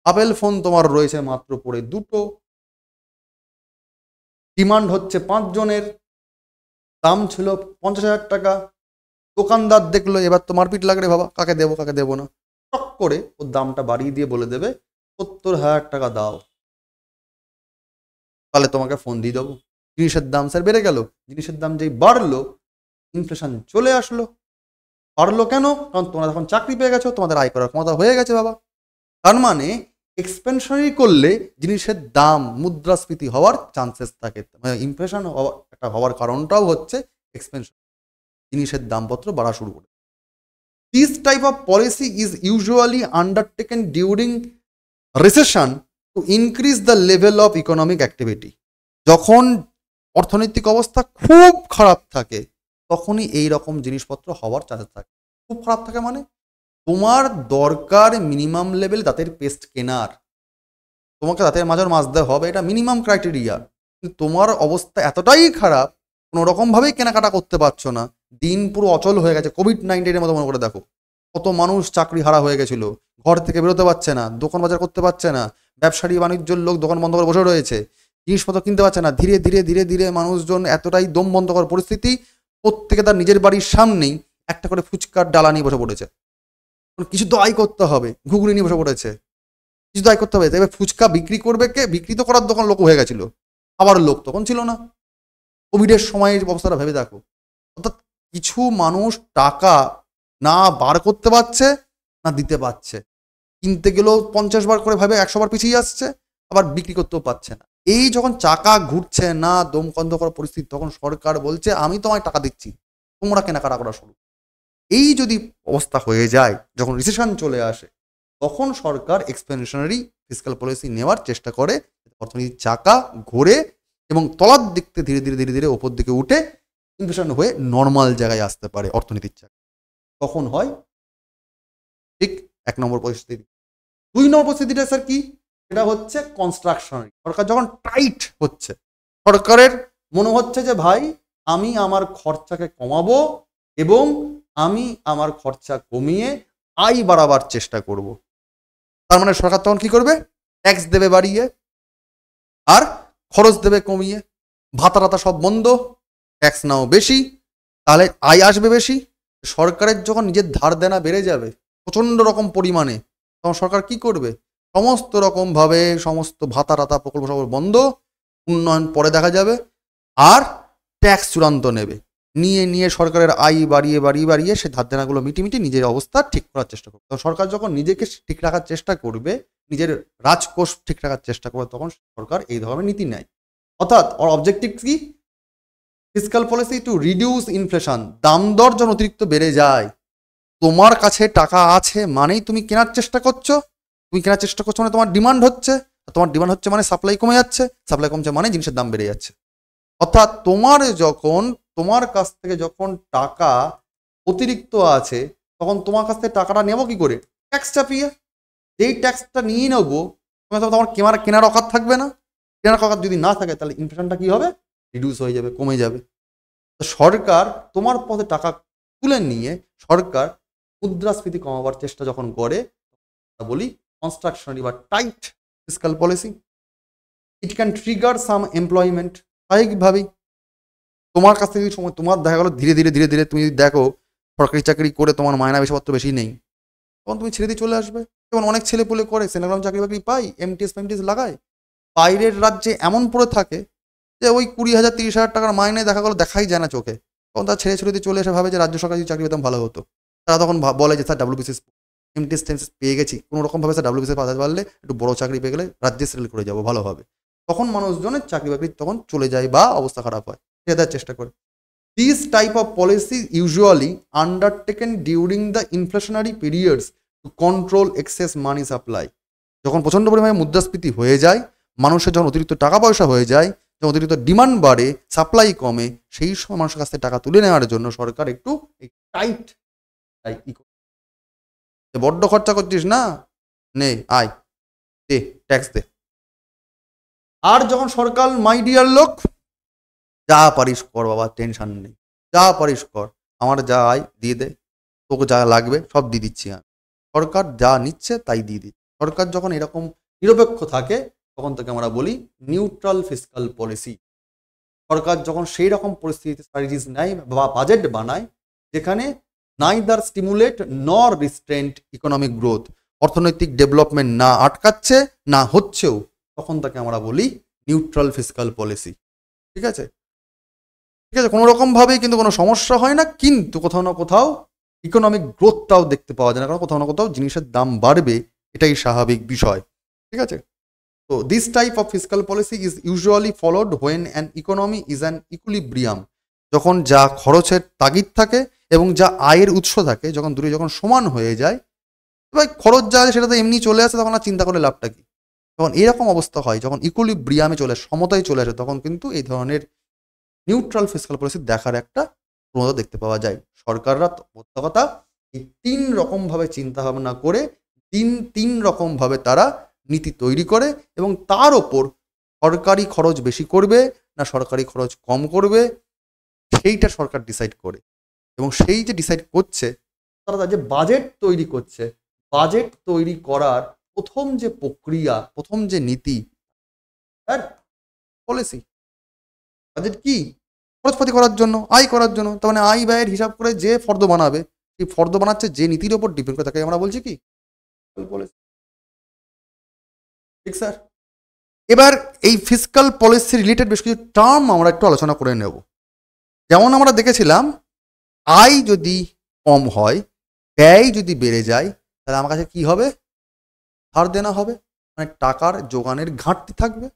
আপেল ফোন তোমার রয়েছে মাত্র পড়ে 2টো, ডিমান্ড হচ্ছে 5 জনের, দাম ছিল 50,000 টাকা। দোকানদার দেখলো এবার তো মারপিট লাগবে, বাবা কাকে দেবো কাকে দেবো না, টক করে ওর দামটা বাড়িয়ে দিয়ে বলে দেবে 70,000 টাকা দাও, তাহলে তোমাকে ফোন দিয়ে দেবো। জিনিসের দাম স্যার বেড়ে গেল। জিনিসের দাম যেই বাড়লো, ইনফ্লেশন চলে আসলো। বাড়লো কেন? কারণ তোমরা যখন চাকরি পেয়ে গেছো, তোমাদের আয় করার ক্ষমতা হয়ে গেছে বাবা। তার মানে এক্সপেনশনারি করলে জিনিসের দাম মুদ্রাস্ফীতি হওয়ার চান্সেস থাকে। ইনফ্লেশন একটা হওয়ার কারণটাও হচ্ছে এক্সপেনশন, জিনিসের দামপত্র বাড়া শুরু করে। This type of policy is usually undertaken during recession to increase the level of economic activity. যখন অর্থনৈতিক অবস্থা খুব খারাপ থাকে, তখনই এই রকম জিনিসপত্র হওয়ার চান্সেস থাকে। খুব খারাপ থাকে মানে তোমার দরকার মিনিমাম লেভেল দাঁতের পেস্ট কেনার, তোমাকে দাঁতের মাজর মাজতে হবে, এটা মিনিমাম ক্রাইটেরিয়া। কিন্তু তোমার অবস্থা এতটাই খারাপ, কোনো রকমভাবেই কেনাকাটা করতে পারছো না, দিন পুরো অচল হয়ে গেছে। কোভিড-19 মতো মনে করে দেখো, কত মানুষ চাকরি হারা হয়ে গেছিল, ঘর থেকে বেরোতে পারছে না, দোকান বাজার করতে পারছে না, ব্যবসায়ী বাণিজ্যের লোক দোকান বন্ধ করে বসে রয়েছে, জিনিসপত্র কিনতে পারছে না। ধীরে ধীরে ধীরে ধীরে মানুষজন এতটাই দম বন্ধ করার পরিস্থিতি, প্রত্যেকে তার নিজের বাড়ির সামনেই একটা করে ফুচকার ডালা নিয়ে বসে পড়েছে। কিছু তো আয় করতে হবে, ঘুগনি নিয়ে বসে পড়েছে, কিছু তো আয় করতে হবে। এবার ফুচকা বিক্রি করবে কে? বিক্রি তো করার দোকান লোক হয়ে গেছিল, আবার লোক তখন ছিল না। কোভিডের সময় অবস্থাটা ভেবে দেখো। অর্থাৎ কিছু মানুষ টাকা না বার করতে পারছে, না দিতে পারছে। কিনতে গেলেও 50 বার করে ভাবে 100 বার পিছিয়ে আসছে, আবার বিক্রি করতেও পারছে না। এই যখন চাকা ঘুরছে না, দম বন্ধ করার পরিস্থিতি, তখন সরকার বলছে আমি তোমায় টাকা দিচ্ছি, তোমরা কেনাকাটা করা শুরু। এই যদি অবস্থা হয়ে যায়, যখন রিসেশন চলে আসে, তখন সরকার এক্সপেনশনারি ফিসকাল পলিসি নেওয়ার চেষ্টা করে, অর্থনীতির চাকা ঘুরে এবং তলার দিক থেকে ধীরে ধীরে ধীরে ধীরে ওপর দিকে উঠে ইনফ্লেশন হয়ে নর্মাল জায়গায় আসতে পারে অর্থনীতির চাকা। কখন হয়? ঠিক 1 নম্বর পরিস্থিতি। 2 নম্বর পরিস্থিতিটা স্যার কি? এটা হচ্ছে কনস্ট্রাকশনারি। সরকার যখন টাইট হচ্ছে, সরকারের মনে হচ্ছে যে ভাই আমি আমার খরচাকে কমাবো এবং আমি আমার খরচা কমিয়ে আয় বাড়াবার চেষ্টা করব। তার মানে সরকার তখন কি করবে? ট্যাক্স দেবে বাড়িয়ে আর খরচ দেবে কমিয়ে। ভাতা টাতা সব বন্ধ, ট্যাক্স নাও বেশি, তাহলে আয় আসবে বেশি। সরকারের যখন নিজের ধার দেনা বেড়ে যাবে প্রচণ্ড রকম পরিমাণে, তখন সরকার কি করবে? সমস্ত রকমভাবে সমস্ত ভাতা টাতা প্রকল্প সব বন্ধ, উন্নয়ন পরে দেখা যাবে। আর ট্যাক্স চূড়ান্ত নেবে, নিয়ে নিয়ে সরকারের আয় বাড়িয়ে বাড়িয়ে বাড়িয়ে সে ধার দেনাগুলো মিটি নিজের অবস্থা ঠিক করার চেষ্টা করবে। তো সরকার যখন নিজেকে ঠিক রাখার চেষ্টা করবে, নিজের রাজকোষ ঠিক রাখার চেষ্টা করবে, তখন সরকার এই ধরনের নীতি নেয়। অর্থাৎ ওর অবজেক্টিভ কি? Fiscal policy to reduce inflation. দাম দর যখন অতিরিক্ত বেড়ে যায়, তোমার কাছে টাকা আছে মানেই তুমি কেনার চেষ্টা করছো, তুমি কেনার চেষ্টা করছো মানে তোমার ডিমান্ড হচ্ছে, তোমার ডিমান্ড হচ্ছে মানে সাপ্লাই কমে যাচ্ছে, সাপ্লাই কমছে মানে জিনিসের দাম বেড়ে যাচ্ছে। অর্থাৎ তোমার কাছ থেকে যখন টাকা অতিরিক্ত আছে, তখন তোমার কাছ থেকে টাকাটা নেবো কি করে? ট্যাক্স চাপিয়ে। যেই ট্যাক্সটা নিয়ে নেবো, তোমার কেনার অকাত থাকবে না। কেনার অকাত যদি না থাকে, তাহলে ইনফ্লেশনটা কি হবে? রিডিউস হয়ে যাবে, কমে যাবে। তো সরকার তোমার পথে টাকা তুলে নিয়ে সরকার মুদ্রাস্ফীতি কমাবার চেষ্টা যখন করে, বলি কনস্ট্রাকশনারি বা tight fiscal policy. It can trigger some employment. স্বাভাবিকভাবেই তোমার কাছ থেকে সময়, তোমার দেখা গেলো ধীরে ধীরে তুমি যদি দেখো সরকারি চাকরি করে তোমার মায়না বেশিপত্র বেশি নেই, তখন তুমি ছেড়ে দিয়ে চলে আসবে। যেমন অনেক ছেলে পুলে করে সেনাগ্রাম চাকরি বাকরি পাই, এমটিএস লাগায়, বাইরের রাজ্যে এমন পড়ে থাকে যে ওই 20,000 30,000 টাকার মাইনে দেখা গেলো দেখাই যায় না চোখে। তখন তারা ছেড়ে দিয়ে চলে এসে ভাবে যে রাজ্য সরকারি চাকরি পেতাম ভালো হতো। তারা তখন বলে যে স্যার WBCS এমটিএস পেয়ে গেছি, কোনো রকমভাবে স্যার WBCS পাঠাতে পারলে একটু বড় চাকরি পেয়ে গেলে রাজ্যে সেটেল করে যাবো, ভালো হবে। তখন মানুষজনের চাকরি বাকরি তখন চলে যায় বা অবস্থা খারাপ হয়, ছেড়ে দেওয়ার চেষ্টা করে। These type of policies usually undertaken during the inflationary periods to control excess money supply. যখন প্রচণ্ড পরিমাণে মুদ্রাস্ফীতি হয়ে যায়, মানুষের যখন অতিরিক্ত টাকা পয়সা হয়ে যায়, যখন অতিরিক্ত ডিমান্ড বাড়ে, সাপ্লাই কমে, সেই সময় মানুষের কাছ থেকে টাকা তুলে নেওয়ার জন্য সরকার একটু টাইট, বড্ড খরচা করছিস না, নে আয় দে, ট্যাক্স দে। আর যখন সরকার মাই ডিয়ার লোক, যা পারিস কর বাবা, টেনশন নেই, যা পারিস কর, আমার যা আয় দিয়ে দে, তোকে যা লাগবে সব দিয়ে দিচ্ছি আমি। সরকার যা নিচ্ছে তাই দিয়ে দিচ্ছে। সরকার যখন এরকম নিরপেক্ষ থাকে, তখন তাকে আমরা বলি নিউট্রাল ফিসকাল পলিসি। সরকার যখন সেই রকম পরিস্থিতিতে স্ট্র্যাটেজিস নেয় বা বাজেট বানায় যেখানে নাইদার স্টিমুলেট নর রিস্ট্রেন্ট ইকোনমিক গ্রোথ, অর্থনৈতিক ডেভেলপমেন্ট না আটকাচ্ছে না হচ্ছেও, তখন তাকে আমরা বলি নিউট্রাল ফিসকাল পলিসি। ঠিক আছে, ঠিক আছে, কোনো রকমভাবেই কিন্তু কোনো সমস্যা হয় না, কিন্তু কোথাও না কোথাও ইকোনমিক গ্রোথটাও দেখতে পাওয়া যায় না, কারণ কোথাও না কোথাও জিনিসের দাম বাড়বে, এটাই স্বাভাবিক বিষয়। ঠিক আছে, তো this type of fiscal policy is usually followed when an economy is an equilibrium. যখন যা খরচের তাগিদ থাকে এবং যা আয়ের উৎস থাকে, যখন দুটোই যখন সমান হয়ে যায়, ভাই খরচ যা আছে সেটা তো এমনি চলে আসে, তখন আর চিন্তা করে লাভটা কি। যখন এরকম অবস্থা হয়, যখন ইকুইলিব্রিয়ামে চলে আসে, সমতায় চলে আসে, তখন কিন্তু এই ধরনের নিউট্রাল ফিসকাল পলিসি দেখার একটা প্রবণতা দেখতে পাওয়া যায়। সরকাররা মোদ্দা কথা এই 3 রকমভাবে চিন্তা ভাবনা করে তিন রকমভাবে তারা নীতি তৈরি করে, এবং তার ওপর সরকারি খরচ বেশি করবে না সরকারি খরচ কম করবে, সেইটা সরকার ডিসাইড করে। এবং সেই যে ডিসাইড করছে, তারা যে বাজেট তৈরি করছে, বাজেট তৈরি করার প্রথম যে প্রক্রিয়া, প্রথম যে নীতি, পলিসি। বাজেট কি? খরচপাতি করার জন্য, আয় করার জন্য। তার মানে আয় ব্যয়ের হিসাব করে যে ফর্দ বানাবে, সেই ফর্দ বানাচ্ছে যে নীতির ওপর ডিপেন্ড করে, তাকে আমরা বলছি কি পলিসি। ঠিক স্যার, এবার এই ফিসকাল পলিসি রিলেটেড বেশ কিছু টার্ম আমরা একটু আলোচনা করে নেব। যেমন আমরা দেখেছিলাম, আয় যদি কম হয়, ব্যয় যদি বেড়ে যায়, তাহলে আমার কাছে কি হবে? ধার দেনা হবে, মানে টাকার যোগানের ঘাটতি থাকবে।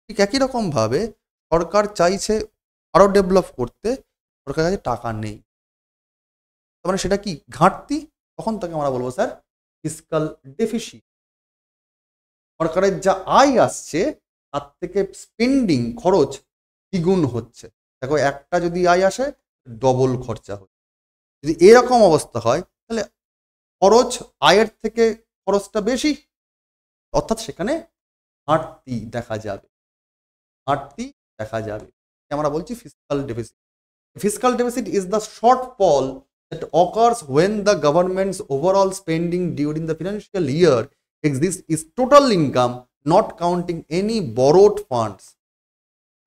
ঠিক একই রকমভাবে সরকার চাইছে আরও ডেভেলপ করতে, সরকারের কাছে টাকা নেই, তার মানে সেটা কি? ঘাটতি। তখন তাকে আমরা বলবো স্যার ফিসকাল ডেফিসিট। সরকারের যা আয় আসছে তার থেকে স্পেন্ডিং, খরচ দ্বিগুণ হচ্ছে। দেখো, একটা যদি আয় আসে, ডবল খরচা হচ্ছে। যদি এরকম অবস্থা হয়, তাহলে খরচ আয়ের থেকে খরচটা বেশি, অর্থাৎ সেখানে ঘাটতি দেখা যাবে, ঘাটতি দেখা যাবে। আমরা বলছি fiscal deficit. Fiscal deficit is the shortfall that occurs when the government's overall spending during the financial year exceeds its total income, not counting any borrowed funds.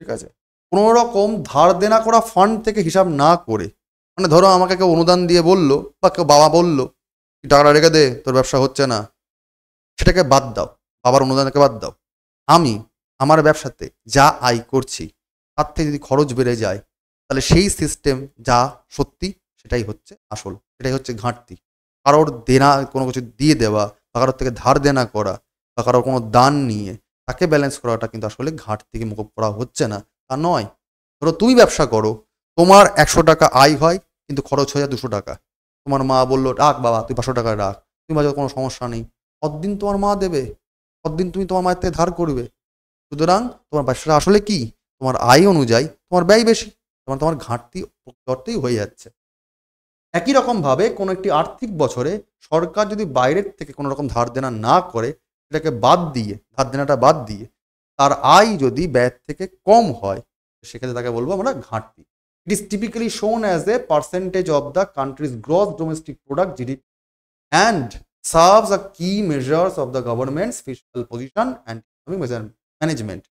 ঠিক আছে, কোনো রকম ধার দেনা করা ফান্ড থেকে হিসাব না করে, মানে ধরো আমাকে কেউ অনুদান দিয়ে বললো, বা কেউ বাবা বললো টাকাটা রেখে দে, তোর ব্যবসা হচ্ছে না, সেটাকে বাদ দাও, বাবার অনুদানকে বাদ দাও। আমি আমার ব্যবসাতে যা আয় করছি তার থেকে যদি খরচ বেড়ে যায়, তাহলে সেই সিস্টেম যা সত্যি সেটাই হচ্ছে আসল, সেটাই হচ্ছে ঘাটতি। কারোর দেনা কোনো কিছু দিয়ে দেওয়া বা কারোর থেকে ধার দেনা করা বা কারোর কোনো দান নিয়ে তাকে ব্যালেন্স করাটা কিন্তু আসলে ঘাটতিকে মুকুব করা হচ্ছে না, তা নয়। ধরো তুমি ব্যবসা করো, তোমার 100 টাকা আয় হয় কিন্তু খরচ হয়ে যায় 200 টাকা। তোমার মা বললো রাখ বাবা তুই 500 টাকা রাখ, তুমি বাজার কোনো সমস্যা নেই, কতদিন তোমার মা দেবে, কতদিন তুমি তোমার মায়ের থেকে ধার করবে। সুতরাং তোমার ব্যবসাটা আসলে কি, তোমার আয় অনুযায়ী তোমার ব্যয় বেশি, তোমার তোমার ঘাটতি অর্থেই হয়ে যাচ্ছে। একই রকমভাবে কোনো একটি আর্থিক বছরে সরকার যদি বাইরের থেকে কোনো রকম ধার দেনা না করে, সেটাকে বাদ দিয়ে, ধার দেনাটা বাদ দিয়ে তার আয় যদি ব্যয়ের থেকে কম হয়, সেক্ষেত্রে তাকে বলবো আমরা ঘাটতি। It is typically shown as a percentage of the country's gross domestic product GDP and serves a key measures of the government's fiscal position and economic management.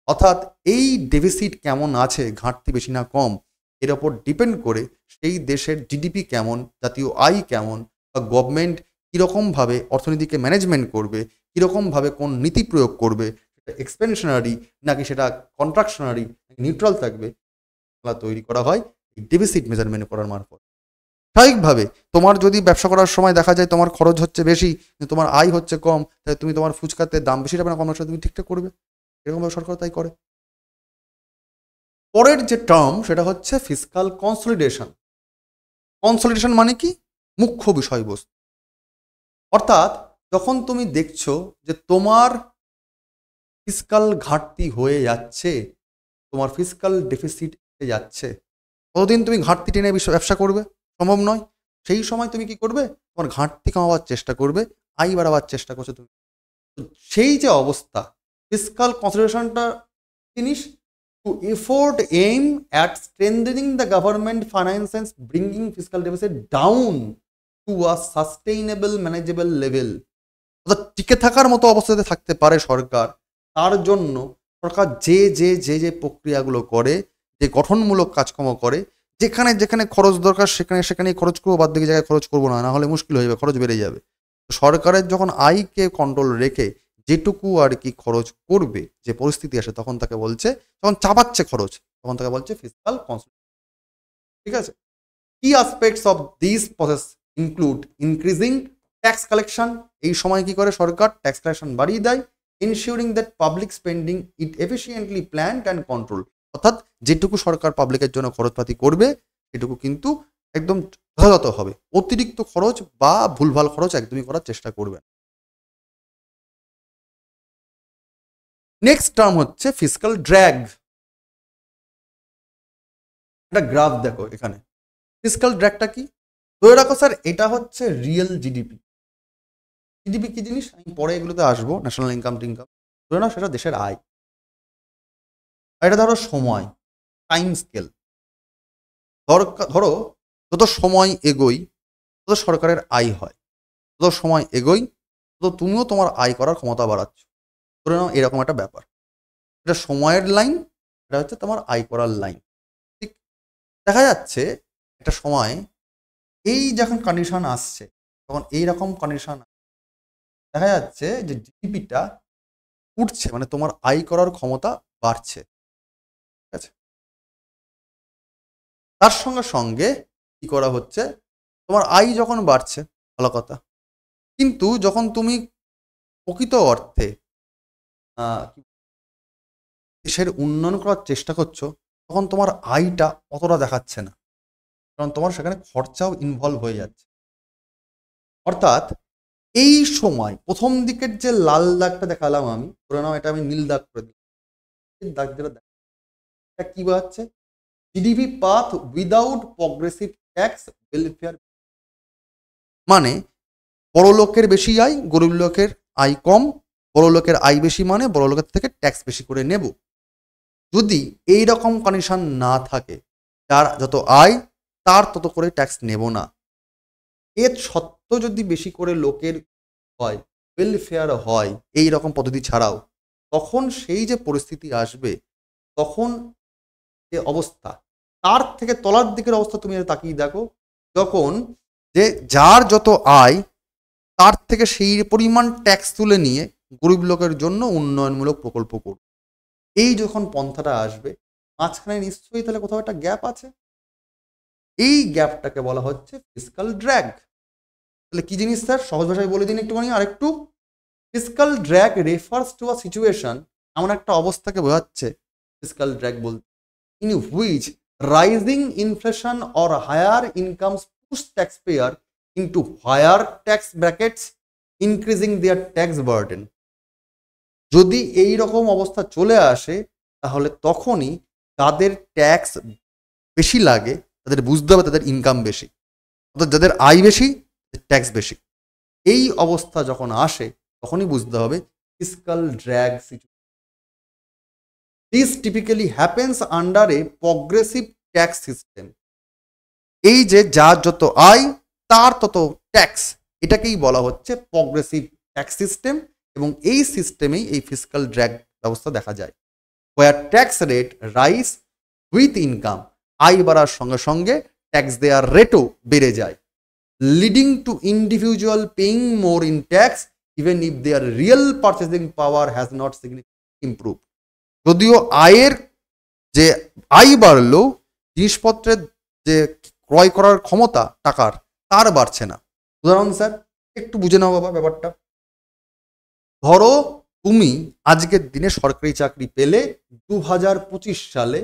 অর্থাৎ এই ডেফিসিট কেমন আছে, ঘাটতি বেশি না কম, এর ওপর ডিপেন্ড করে সেই দেশের জিডিপি কেমন, জাতীয় আয় কেমন, বা গভর্নমেন্ট কীরকমভাবে অর্থনীতিকে ম্যানেজমেন্ট করবে, কীরকমভাবে কোন নীতি প্রয়োগ করবে, সেটা এক্সপেনশনারি নাকি সেটা কন্ট্রাকশনারি, নিউট্রাল থাকবে, তৈরি করা হয় এই ডেফিসিট মেজারমেন্ট করার মারফত। স্বাভাবিকভাবে তোমার যদি ব্যবসা করার সময় দেখা যায় তোমার খরচ হচ্ছে বেশি কিন্তু তোমার আয় হচ্ছে কম, তাহলে তুমি তোমার ফুচকাতে দাম বেশি রাখবে না কম রাখবে, তুমি ঠিকঠাক করবে। এরকমভাবে সরকার তাই করে। পরের যে টার্ম সেটা হচ্ছে ফিসকাল কনসলিডেশন। কনসলিডেশন মানে কি, মুখ্য বিষয়বস্তু। অর্থাৎ যখন তুমি দেখছো যে তোমার ফিসকাল ঘাটতি হয়ে যাচ্ছে, তোমার ফিসকাল ডেফিসিট হয়ে যাচ্ছে, কতদিন তুমি ঘাটতি টেনে ব্যবসা করবে, সম্ভব নয়। সেই সময় তুমি কি করবে, তোমার ঘাটতি কমাবার চেষ্টা করবে, আয় বাড়াবার চেষ্টা করছো তুমি। সেই যে অবস্থা, ফিসকাল কনসলিডেশনটা জিনিস to effort aim at strengthening the government finances, bringing fiscal deficit down to a sustainable manageable level। অর্থাৎ টিকে থাকার মতো অবস্থাতে থাকতে পারে সরকার, তার জন্য সরকার যে প্রক্রিয়াগুলো করে, যে গঠনমূলক কাজকর্ম করে, যেখানে যেখানে খরচ দরকার সেখানে সেখানেই খরচ করবো, বাদ বাকি জায়গায় খরচ করবো না, না হলে মুশকিল হয়ে যাবে, খরচ বেড়ে যাবে। সরকারের যখন আয়কে কন্ট্রোল রেখে যেটুকু আর কি খরচ করবে, যে পরিস্থিতি আসে তখন তাকে বলছে, যখন চাপাচ্ছে খরচ তখন তাকে বলছে ফিসকাল কনসলিডেশন। ঠিক আছে। কি aspects of this process include increasing tax collection. এই সময় কি করে সরকার ট্যাক্স কালেকশন বাড়িয়ে দেয়। Ensuring that public spending it efficiently planned and control. অর্থাৎ যেটুকু সরকার পাবলিকের জন্য খরচপাতি করবে সেটুকু কিন্তু একদম যথাযথ হবে, অতিরিক্ত খরচ বা ভুলভাল খরচ একদমই করার চেষ্টা করবে। নেক্সট টার্ম হচ্ছে ফিসকাল ড্র্যাগ। একটা গ্রাফ দেখো এখানে, ফিসকাল ড্র্যাগটা কি, ধরে রাখো স্যার এটা হচ্ছে রিয়েল জিডিপি। জিডিপি কি জিনিস আমি পরে এগুলোতে আসবো, ন্যাশনাল ইনকাম টিনকাম। ধরে নাও সেটা দেশের আয়। আর এটা ধরো সময়, টাইম স্কেল। ধরো যত সময় এগোই তত সরকারের আয় হয়, যত সময় এগোই তত তুমিও তোমার আয় করার ক্ষমতা বাড়াচ্ছ। ধরে নাও এরকম একটা ব্যাপার, এটা সময়ের লাইন, এটা হচ্ছে তোমার আয় করার লাইন। ঠিক দেখা যাচ্ছে একটা সময় এই যখন কন্ডিশন আসছে তখন এইরকম কন্ডিশন দেখা যাচ্ছে যে জিডিপিটা উঠছে, মানে তোমার আয় করার ক্ষমতা বাড়ছে। ঠিক আছে। তার সঙ্গে সঙ্গে কি করা হচ্ছে, তোমার আয় যখন বাড়ছে ভালো কথা, কিন্তু যখন তুমি প্রকৃত অর্থে দেশের উন্নয়ন করার চেষ্টা করছো তখন তোমার আয়টা অতটা দেখাচ্ছে না, কারণ তোমার সেখানে খরচাও ইনভলভ হয়ে যাচ্ছে। অর্থাৎ এই সময় প্রথম দিকের যে লাল দাগটা দেখালাম আমি, ধরে নাও এটা আমি নীল দাগ করে দিই, দাগ যেটা এটা কি বোঝাচ্ছে, GDP path without progressive tax welfare. মানে বড় লোকের বেশি আয়, গরিব লোকের আয় কম, বড় লোকের আয় বেশি মানে বড় লোকের থেকে ট্যাক্স বেশি করে নেব। যদি এই রকম কন্ডিশন না থাকে, যার যত আয় তার তত করে ট্যাক্স নেব না, এর সত্ত্বেও যদি বেশি করে লোকের হয়, ওয়েলফেয়ার হয় এই রকম পদ্ধতি ছাড়াও, তখন সেই যে পরিস্থিতি আসবে, তখন যে অবস্থা, তার থেকে তলার দিকের অবস্থা তুমি তাকিয়ে দেখো, যখন যে যার যত আয় তার থেকে সেই পরিমাণ ট্যাক্স তুলে নিয়ে গরিব লোকের জন্য উন্নয়নমূলক প্রকল্প করবে। এই যখন পন্থাটা আসবে মাঝখানে নিশ্চয়ই তাহলে কোথাও একটা গ্যাপ আছে, এই গ্যাপটাকে বলা হচ্ছে ফিসকাল ড্র্যাগ। তাহলে কি জিনিস স্যার, সহজ ভাষায় বলে দিন একটুখানি আরেকটু। Fiscal drag refers to a situation, এমন একটা অবস্থাকে বোঝাচ্ছে ফিসকাল ড্র্যাগ বলতে, in which rising inflation or higher incomes push taxpayer into higher tax brackets increasing their tax burden. যদি এই রকম অবস্থা চলে আসে তাহলে তখনই তাদের ট্যাক্স বেশি লাগে, তাদের বুঝতে হবে তাদের ইনকাম বেশি, অর্থাৎ যাদের আয় বেশি ট্যাক্স বেশি। এই অবস্থা যখন আসে তখনই বুঝতে হবে fiscal drag situation. This typically happens under A progressive tax system. এই যে যার যত আয় তার তত ট্যাক্স, এটাকেই বলা হচ্ছে প্রগ্রেসিভ ট্যাক্স সিস্টেম, এবং এই সিস্টেমেই এই ফিসকাল ড্র্যাগ ব্যবস্থা দেখা যায়। Where tax rate rise with income, আয় বাড়ার সঙ্গে সঙ্গে ট্যাক্স দেওয়ার রেটও বেড়ে যায়, leading to individual paying more in tax even if their real purchasing power has not significantly improve. যদিও আয়ের যে আয় বাড়লেও জিনিসপত্রের যে ক্রয় করার ক্ষমতা টাকার তার বাড়ছে না। উদাহরণ স্যার একটু বুঝে নাও বাবা ব্যাপারটা। ধরো তুমি আজকের দিনে সরকারি চাকরি পেলে 2025 সালে,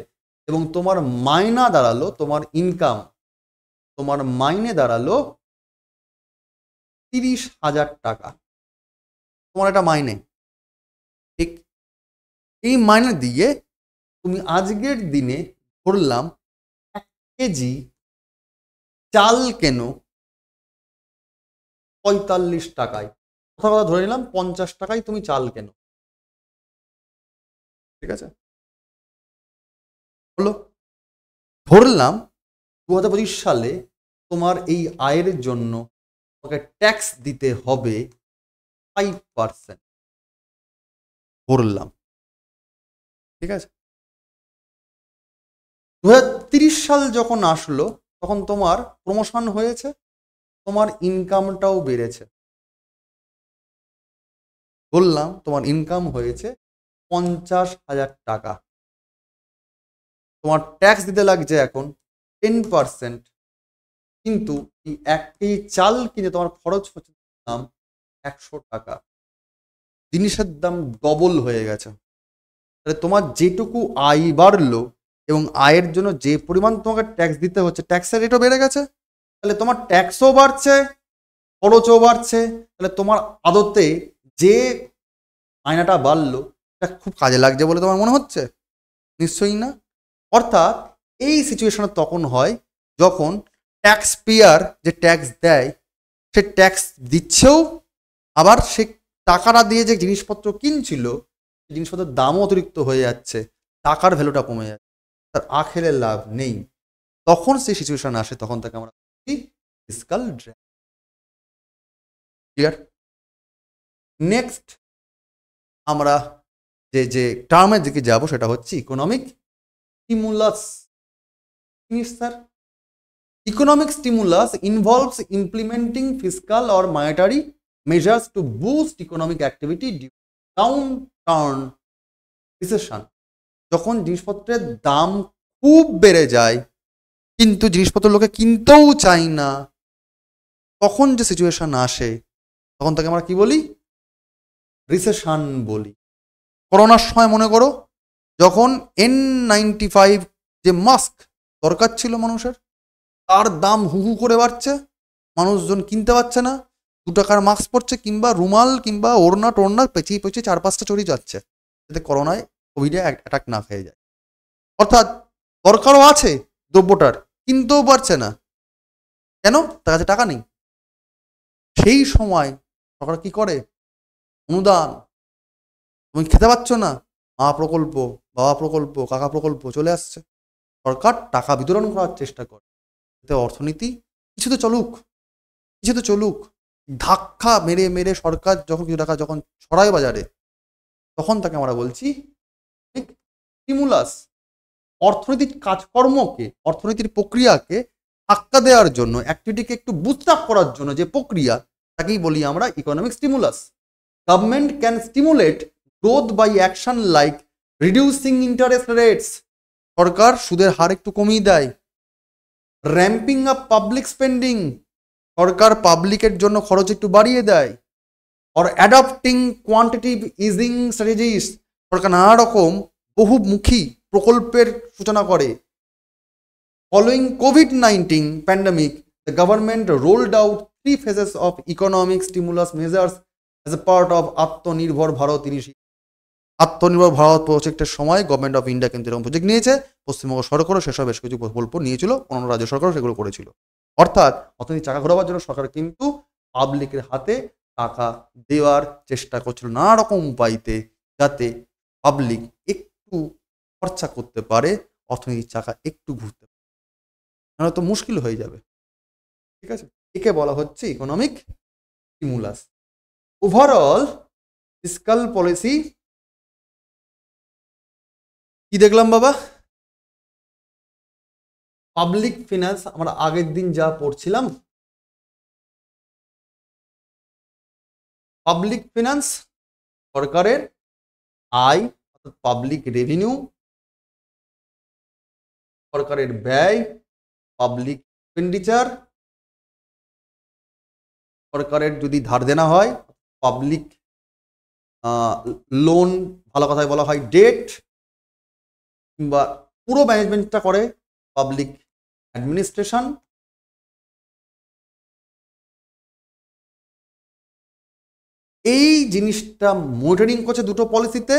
এবং তোমার মাইনা দাঁড়ালো, তোমার ইনকাম, তোমার মাইনে দাঁড়ালো 30,000 টাকা। তোমার একটা মাইনে, ঠিক? এই মাইনে দিয়ে তুমি আজকের দিনে ধরলাম 1 কেজি চাল কেন 45 টাকায়, কথা ধরে নিলাম 50 টাকায় তুমি চাল কেন, ঠিক আছে? হলো, ধরলাম 2025 সালে তোমার এই আয়ের জন্য তোমাকে ট্যাক্স দিতে হবে 5%, ধরলাম, ঠিক আছে? 2030 সাল যখন আসলো তখন তোমার প্রমোশন হয়েছে, তোমার ইনকামটাও বেড়েছে, বললাম তোমার ইনকাম হয়েছে 50,000 টাকা, তোমার ট্যাক্স দিতে লাগছে এখন 10%, কিন্তু এই 1 কেজি চাল কিনে তোমার খরচ হচ্ছে দাম 100 টাকা, জিনিসের দাম ডবল হয়ে গেছে। তাহলে তোমার যেটুকু আয় বাড়লো এবং আয়ের জন্য যে পরিমাণ তোমাকে ট্যাক্স দিতে হচ্ছে, ট্যাক্সের রেটও বেড়ে গেছে, তাহলে তোমার ট্যাক্সও বাড়ছে, খরচও বাড়ছে, তাহলে তোমার আদতে যে আয়নাটা বাড়লো এটা খুব কাজে লাগছে বলে তোমার মনে হচ্ছে? নিশ্চয়ই না। অর্থাৎ এই সিচুয়েশনে তখন হয় যখন ট্যাক্স পেয়ার যে ট্যাক্স দেয় সে ট্যাক্স দিচ্ছেও, আবার সে টাকাটা দিয়ে যে জিনিসপত্র কিনছিল জিনিসপত্রের দামও অতিরিক্ত হয়ে যাচ্ছে, টাকার ভ্যালুটা কমে যাচ্ছে, তার আখেরে লাভ নেই। তখন সেই সিচুয়েশন আসে, তখন তাকে আমরা ফিসকাল ড্র্যাগ। ক্লিয়ার? নেক্সট আমরা যে টার্মের দিকে যাব সেটা হচ্ছে economic stimulus. Sir, economic stimulus involves implementing fiscal or monetary measures two boost economic activity down turn recession. যখন জিনিসপত্রের দাম খুব বেড়ে যায় কিন্তু জিনিসপত্র লোকে কিনতেও চাই না, তখন যে সিচুয়েশন আসে তখন তাকে আমরা কি বলি? রিসেশন বলি। করোনার সময় মনে করো, যখন N95 যে মাস্ক দরকার ছিল মানুষের, তার দাম হু হু করে বাড়ছে, মানুষজন কিনতে পারছে না, 2 টাকার মাস্ক পরছে, কিংবা রুমাল কিংবা ওড়না টোড়না পেঁচিয়ে পেঁচিয়ে 4-5টা চড়িয়ে যাচ্ছে, যাতে করোনায় কোভিডে অ্যাটাক না খেয়ে যায়। অর্থাৎ দরকারও আছে দ্রব্যটার, কিনতেও পারছে না, কেন? তার কাছে টাকা নেই। সেই সময় সরকার কি করে? অনুদান, তুমি খেতে পাচ্ছ না, মা প্রকল্প, বাবা প্রকল্প, কাকা প্রকল্প চলে আসছে, সরকার টাকা বিতরণ করার চেষ্টা করে, এতে অর্থনীতি কিছু তো চলুক, কিছু তো চলুক। ধাক্কা মেরে মেরে সরকার যখন কিছু টাকা যখন ছড়ায় বাজারে, তখন তাকে আমরা বলছি স্টিমুলাস। অর্থনৈতিক কাজকর্মকে, অর্থনীতির প্রক্রিয়াকে ধাক্কা দেওয়ার জন্য, অ্যাক্টিভিটিকে একটু বুস্ট আপ করার জন্য যে প্রক্রিয়া, তাকেই বলি আমরা economic stimulus. Government can stimulate growth by action like reducing interest rates, সরকার সুদের হার একটু কমিয়ে দেয়। র্যাম্পিং আপ পাবলিক স্পেন্ডিং, সরকার পাবলিকের জন্য খরচ একটু বাড়িয়ে দেয়। অর অ্যাডপ্টিং কোয়ান্টিটিভ ইজিং স্ট্র্যাটেজিস, সরকার নানা রকম বহুমুখী প্রকল্পের সূচনা করে। Following COVID-19 pandemic, the government rolled out 3 phases of economic stimulus measures as a part of আত্মনির্ভর ভারত ইনিশিয়েটিভ। আত্মনির্ভর ভারত প্রজেক্টের সময় গভর্নমেন্ট অফ ইন্ডিয়া কিন্তু এরকম প্রজেক্ট নিয়েছে। পশ্চিমবঙ্গ সরকারও সেসব বেশ কিছু প্রকল্প নিয়েছিল, অন্য রাজ্য সরকারও সেগুলো করেছিল। অর্থাৎ অর্থনীতি চাকা ঘোরাবার জন্য সরকার কিন্তু পাবলিকের হাতে টাকা দেওয়ার চেষ্টা করছিল নানা রকম উপায়তে, যাতে পাবলিক একটু খরচা করতে পারে, অর্থনীতির চাকা একটু ঘুরতে পারে, নাহলে তো মুশকিল হয়ে যাবে। ঠিক আছে, একে বলা হচ্ছে economic stimulus. Overall fiscal policy কি দেখলাম বাবা? পাবলিক ফিনান্স আমরা আগের দিন যা পড়ছিলাম, পাবলিক ফিনান্স সরকারের আয় অর্থাৎ পাবলিক রেভিনিউ, সরকারের ব্যয় পাবলিক এক্সপেন্ডিচার, সরকারের যদি ধার দেনা হয় পাবলিক লোন, ভালো কথায় বলা হয় ডেট, কিংবা পুরো ম্যানেজমেন্টটা করে পাবলিক অ্যাডমিনিস্ট্রেশন। এই জিনিসটা মনিটরিং করছে দুটো পলিসিতে,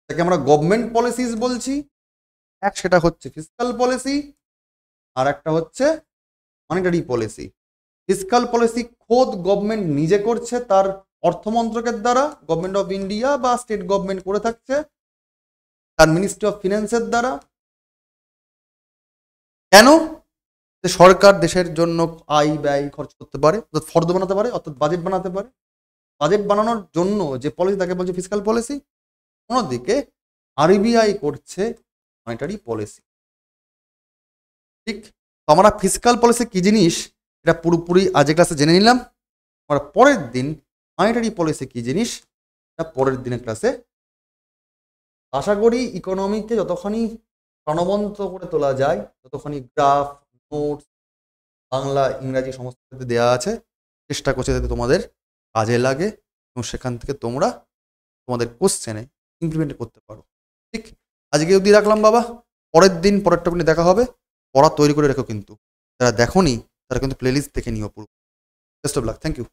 তাকে আমরা গভর্নমেন্ট পলিসিস বলছি। এক সেটা হচ্ছে ফিসকাল পলিসি, আর একটা হচ্ছে মনিটারি পলিসি। ফিসকাল পলিসি খোদ গভর্নমেন্ট নিজে করছে তার অর্থমন্ত্রকের দ্বারা, গভর্নমেন্ট অফ ইন্ডিয়া বা স্টেট গভর্নমেন্ট করে থাকছে তার মিনিস্ট্রি অফ ফিনান্সের দ্বারা। কেন? সরকার দেশের জন্য আয় ব্যয় খরচ করতে পারে, অর্থাৎ ফর্দ বানাতে পারে, অর্থাৎ বাজেট বানাতে পারে। বাজেট বানানোর জন্য যে পলিসি তাকে বলছে ফিসকাল পলিসি। অন্যদিকে আরবিআই করছে মনিটারি পলিসি। ঠিক, তো আমরা ফিসকাল পলিসি কি জিনিস এটা পুরোপুরি আজকে ক্লাসে জেনে নিলাম। আমরা পরের দিন মনিটারি পলিসি কি জিনিস এটা পরের দিনের ক্লাসে আশা করি ইকোনমিকে যতখানি প্রাণবন্ত করে তোলা যায়, ততখানি গ্রাফ, নোটস, বাংলা, ইংরাজি সমস্ত দেওয়া আছে। চেষ্টা করছে যাতে তোমাদের কাজে লাগে এবং সেখান থেকে তোমরা তোমাদের কোশ্চেনে ইমপ্লিমেন্ট করতে পারো। ঠিক, আজকে অবধি রাখলাম বাবা, পরের দিন পরের টপিক নিয়ে দেখা হবে। পড়া তৈরি করে রেখো কিন্তু, যারা দেখোনি তারা কিন্তু প্লেলিস্ট দেখে নিও পুরো। Best of luck, thank you.